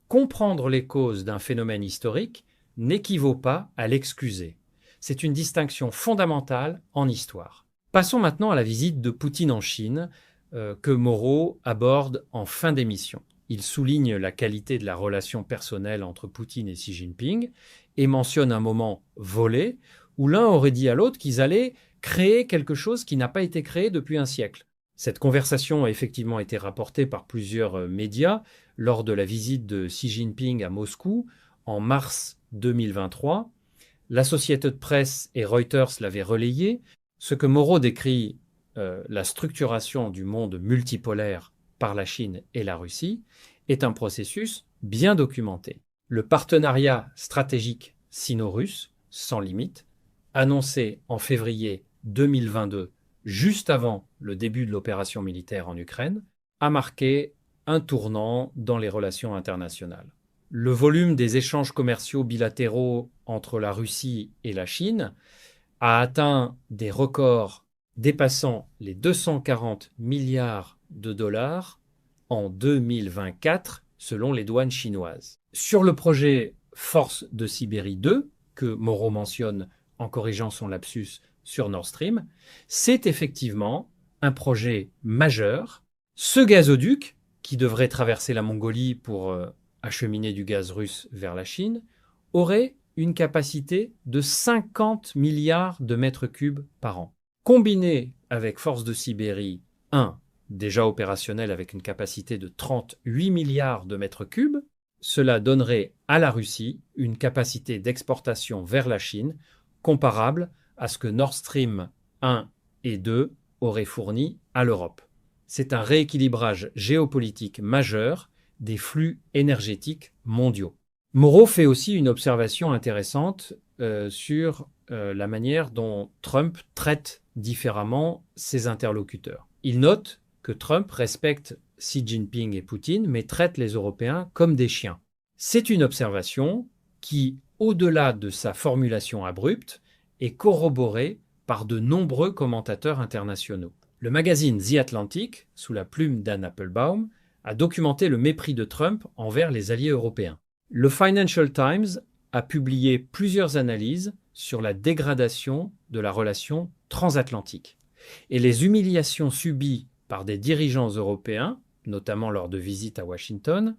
Speaker 1: Comprendre les causes d'un phénomène historique n'équivaut pas à l'excuser. C'est une distinction fondamentale en histoire. Passons maintenant à la visite de Poutine en Chine, que Moro aborde en fin d'émission. Il souligne la qualité de la relation personnelle entre Poutine et Xi Jinping et mentionne un moment volé où l'un aurait dit à l'autre qu'ils allaient créer quelque chose qui n'a pas été créé depuis un siècle. Cette conversation a effectivement été rapportée par plusieurs médias lors de la visite de Xi Jinping à Moscou en mars 2023. L'Associated Press et Reuters l'avaient relayée. Ce que Moro décrit la structuration du monde multipolaire par la Chine et la Russie est un processus bien documenté. Le partenariat stratégique sino-russe, sans limite, annoncé en février 2022, juste avant le début de l'opération militaire en Ukraine, a marqué un tournant dans les relations internationales. Le volume des échanges commerciaux bilatéraux entre la Russie et la Chine a atteint des records dépassant les 240 milliards de dollars en 2024, selon les douanes chinoises. Sur le projet Force de Sibérie 2, que Moro mentionne en corrigeant son lapsus sur Nord Stream, c'est effectivement un projet majeur. Ce gazoduc, qui devrait traverser la Mongolie pour acheminer du gaz russe vers la Chine, aurait une capacité de 50 milliards de mètres cubes par an. Combiné avec Force de Sibérie 1, déjà opérationnel avec une capacité de 38 milliards de mètres cubes, cela donnerait à la Russie une capacité d'exportation vers la Chine comparable à ce que Nord Stream 1 et 2 auraient fourni à l'Europe. C'est un rééquilibrage géopolitique majeur des flux énergétiques mondiaux. Moro fait aussi une observation intéressante sur la manière dont Trump traite différemment ses interlocuteurs. Il note que Trump respecte Xi Jinping et Poutine, mais traite les Européens comme des chiens. C'est une observation qui, au-delà de sa formulation abrupte, est corroborée par de nombreux commentateurs internationaux. Le magazine The Atlantic, sous la plume d'Anne Applebaum, a documenté le mépris de Trump envers les alliés européens. Le Financial Times a publié plusieurs analyses sur la dégradation de la relation transatlantique et les humiliations subies par des dirigeants européens, notamment lors de visites à Washington,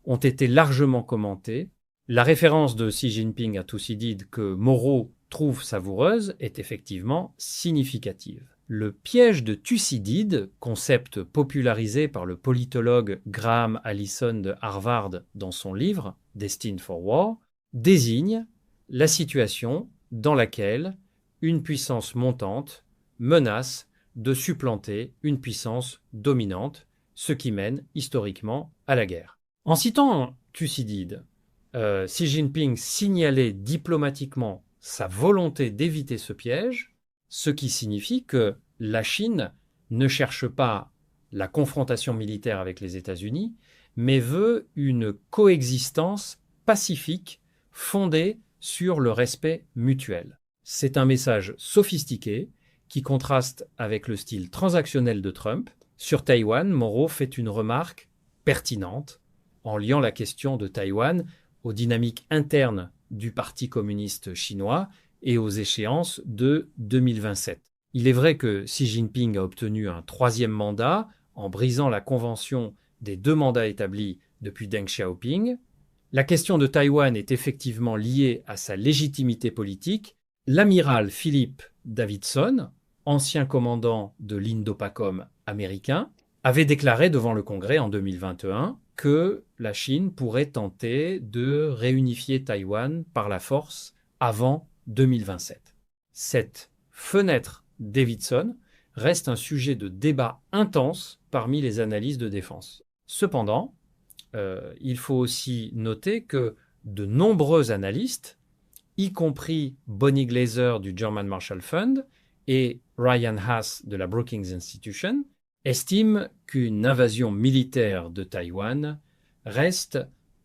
Speaker 1: ont été largement commentées. La référence de Xi Jinping à Thucydide que Moro trouve savoureuse est effectivement significative. Le piège de Thucydide, concept popularisé par le politologue Graham Allison de Harvard dans son livre Destined for War, désigne la situation dans laquelle une puissance montante menace de supplanter une puissance dominante, ce qui mène historiquement à la guerre. En citant Thucydide, Xi Jinping signalait diplomatiquement sa volonté d'éviter ce piège, ce qui signifie que la Chine ne cherche pas la confrontation militaire avec les États-Unis, mais veut une coexistence pacifique fondée sur le respect mutuel. C'est un message sophistiqué qui contraste avec le style transactionnel de Trump. Sur Taïwan, Moro fait une remarque pertinente en liant la question de Taïwan aux dynamiques internes du Parti communiste chinois et aux échéances de 2027. Il est vrai que Xi Jinping a obtenu un 3e mandat en brisant la convention des 2 mandats établis depuis Deng Xiaoping. La question de Taïwan est effectivement liée à sa légitimité politique. L'amiral Philip Davidson, ancien commandant de l'Indo-PACOM américain, avait déclaré devant le Congrès en 2021 que la Chine pourrait tenter de réunifier Taïwan par la force avant 2027. Cette fenêtre Davidson reste un sujet de débat intense parmi les analystes de défense. Cependant, il faut aussi noter que de nombreux analystes y compris Bonnie Glaser du German Marshall Fund et Ryan Haas de la Brookings Institution, estiment qu'une invasion militaire de Taïwan reste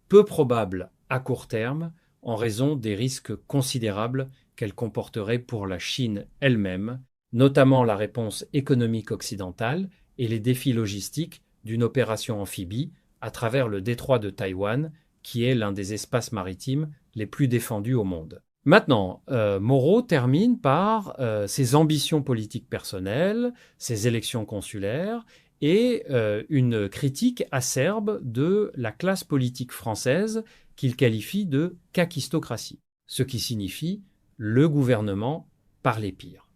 Speaker 1: peu probable à court terme en raison des risques considérables qu'elle comporterait pour la Chine elle-même, notamment la réponse économique occidentale et les défis logistiques d'une opération amphibie à travers le détroit de Taïwan, qui est l'un des espaces maritimes les plus défendus au monde. Maintenant, Moreau termine par ses ambitions politiques personnelles, ses élections consulaires et une critique acerbe de la classe politique française qu'il qualifie de kakistocratie, ce qui signifie le gouvernement par les pires.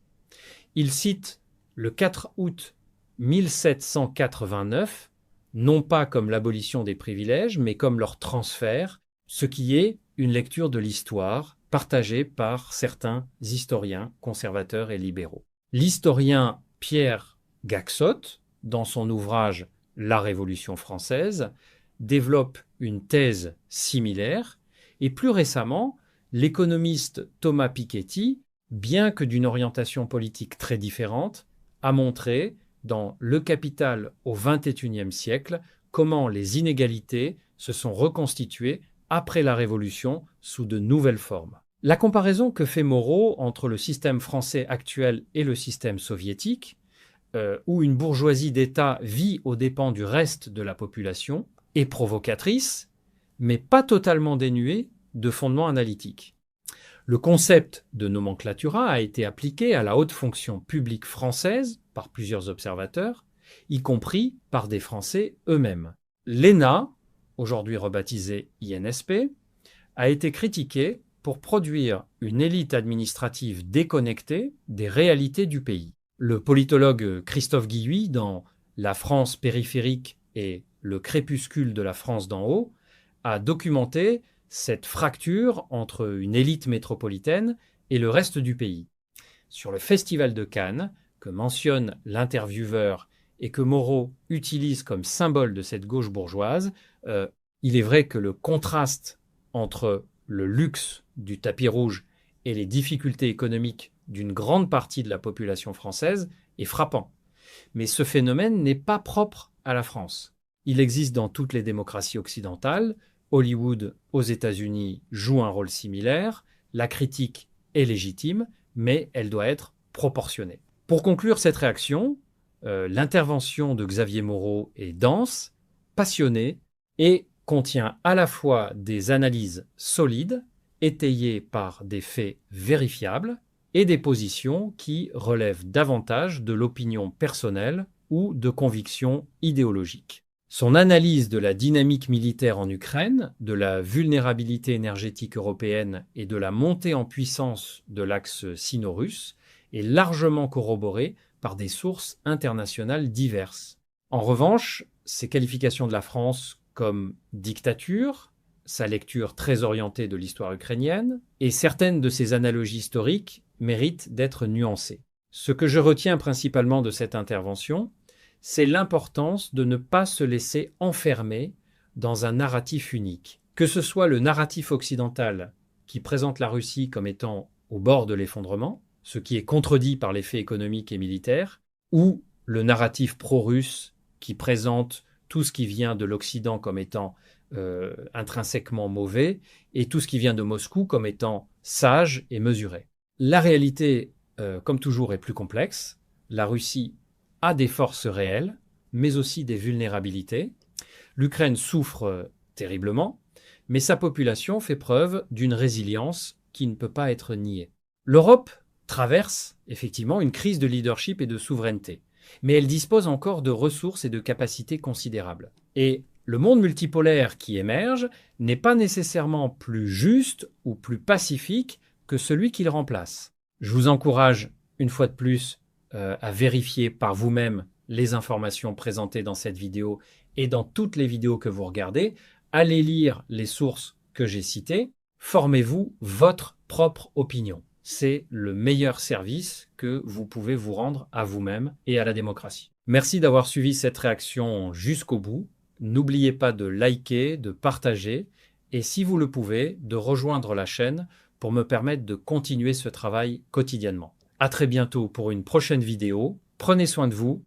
Speaker 1: Il cite le 4 août 1789, non pas comme l'abolition des privilèges, mais comme leur transfert, ce qui est une lecture de l'histoire partagée par certains historiens conservateurs et libéraux. L'historien Pierre Gaxotte, dans son ouvrage La Révolution française, développe une thèse similaire, et plus récemment, l'économiste Thomas Piketty, bien que d'une orientation politique très différente, a montré dans Le Capital au XXIe siècle comment les inégalités se sont reconstituées après la Révolution sous de nouvelles formes. La comparaison que fait Moreau entre le système français actuel et le système soviétique, où une bourgeoisie d'État vit aux dépens du reste de la population, est provocatrice, mais pas totalement dénuée de fondements analytiques. Le concept de nomenclatura a été appliqué à la haute fonction publique française par plusieurs observateurs, y compris par des Français eux-mêmes. L'ENA, aujourd'hui rebaptisée INSP, a été critiquée pour produire une élite administrative déconnectée des réalités du pays. Le politologue Christophe Guilluy, dans La France périphérique et Le crépuscule de la France d'en haut, a documenté cette fracture entre une élite métropolitaine et le reste du pays. Sur le Festival de Cannes, que mentionne l'intervieweur et que Moreau utilise comme symbole de cette gauche bourgeoise, il est vrai que le contraste entre le luxe du tapis rouge et les difficultés économiques d'une grande partie de la population française est frappant. Mais ce phénomène n'est pas propre à la France. Il existe dans toutes les démocraties occidentales. Hollywood aux États-Unis joue un rôle similaire. La critique est légitime, mais elle doit être proportionnée. Pour conclure cette réaction, l'intervention de Xavier Moreau est dense, passionnée et contient à la fois des analyses solides, étayées par des faits vérifiables, et des positions qui relèvent davantage de l'opinion personnelle ou de convictions idéologiques. Son analyse de la dynamique militaire en Ukraine, de la vulnérabilité énergétique européenne et de la montée en puissance de l'axe sino-russe est largement corroborée par des sources internationales diverses. En revanche, ses qualifications de la France comme dictature, sa lecture très orientée de l'histoire ukrainienne et certaines de ses analogies historiques méritent d'être nuancées. Ce que je retiens principalement de cette intervention, c'est l'importance de ne pas se laisser enfermer dans un narratif unique. Que ce soit le narratif occidental qui présente la Russie comme étant au bord de l'effondrement, ce qui est contredit par les faits économiques et militaires, ou le narratif pro-russe qui présente tout ce qui vient de l'Occident comme étant intrinsèquement mauvais et tout ce qui vient de Moscou comme étant sage et mesuré. La réalité, comme toujours, est plus complexe. La Russie a des forces réelles, mais aussi des vulnérabilités. L'Ukraine souffre terriblement, mais sa population fait preuve d'une résilience qui ne peut pas être niée. L'Europe traverse effectivement une crise de leadership et de souveraineté, mais elle dispose encore de ressources et de capacités considérables. Et le monde multipolaire qui émerge n'est pas nécessairement plus juste ou plus pacifique que celui qu'il remplace. Je vous encourage, une fois de plus, à vérifier par vous-même les informations présentées dans cette vidéo et dans toutes les vidéos que vous regardez. Allez lire les sources que j'ai citées. Formez-vous votre propre opinion. C'est le meilleur service que vous pouvez vous rendre à vous-même et à la démocratie. Merci d'avoir suivi cette réaction jusqu'au bout. N'oubliez pas de liker, de partager et si vous le pouvez, de rejoindre la chaîne pour me permettre de continuer ce travail quotidiennement. À très bientôt pour une prochaine vidéo. Prenez soin de vous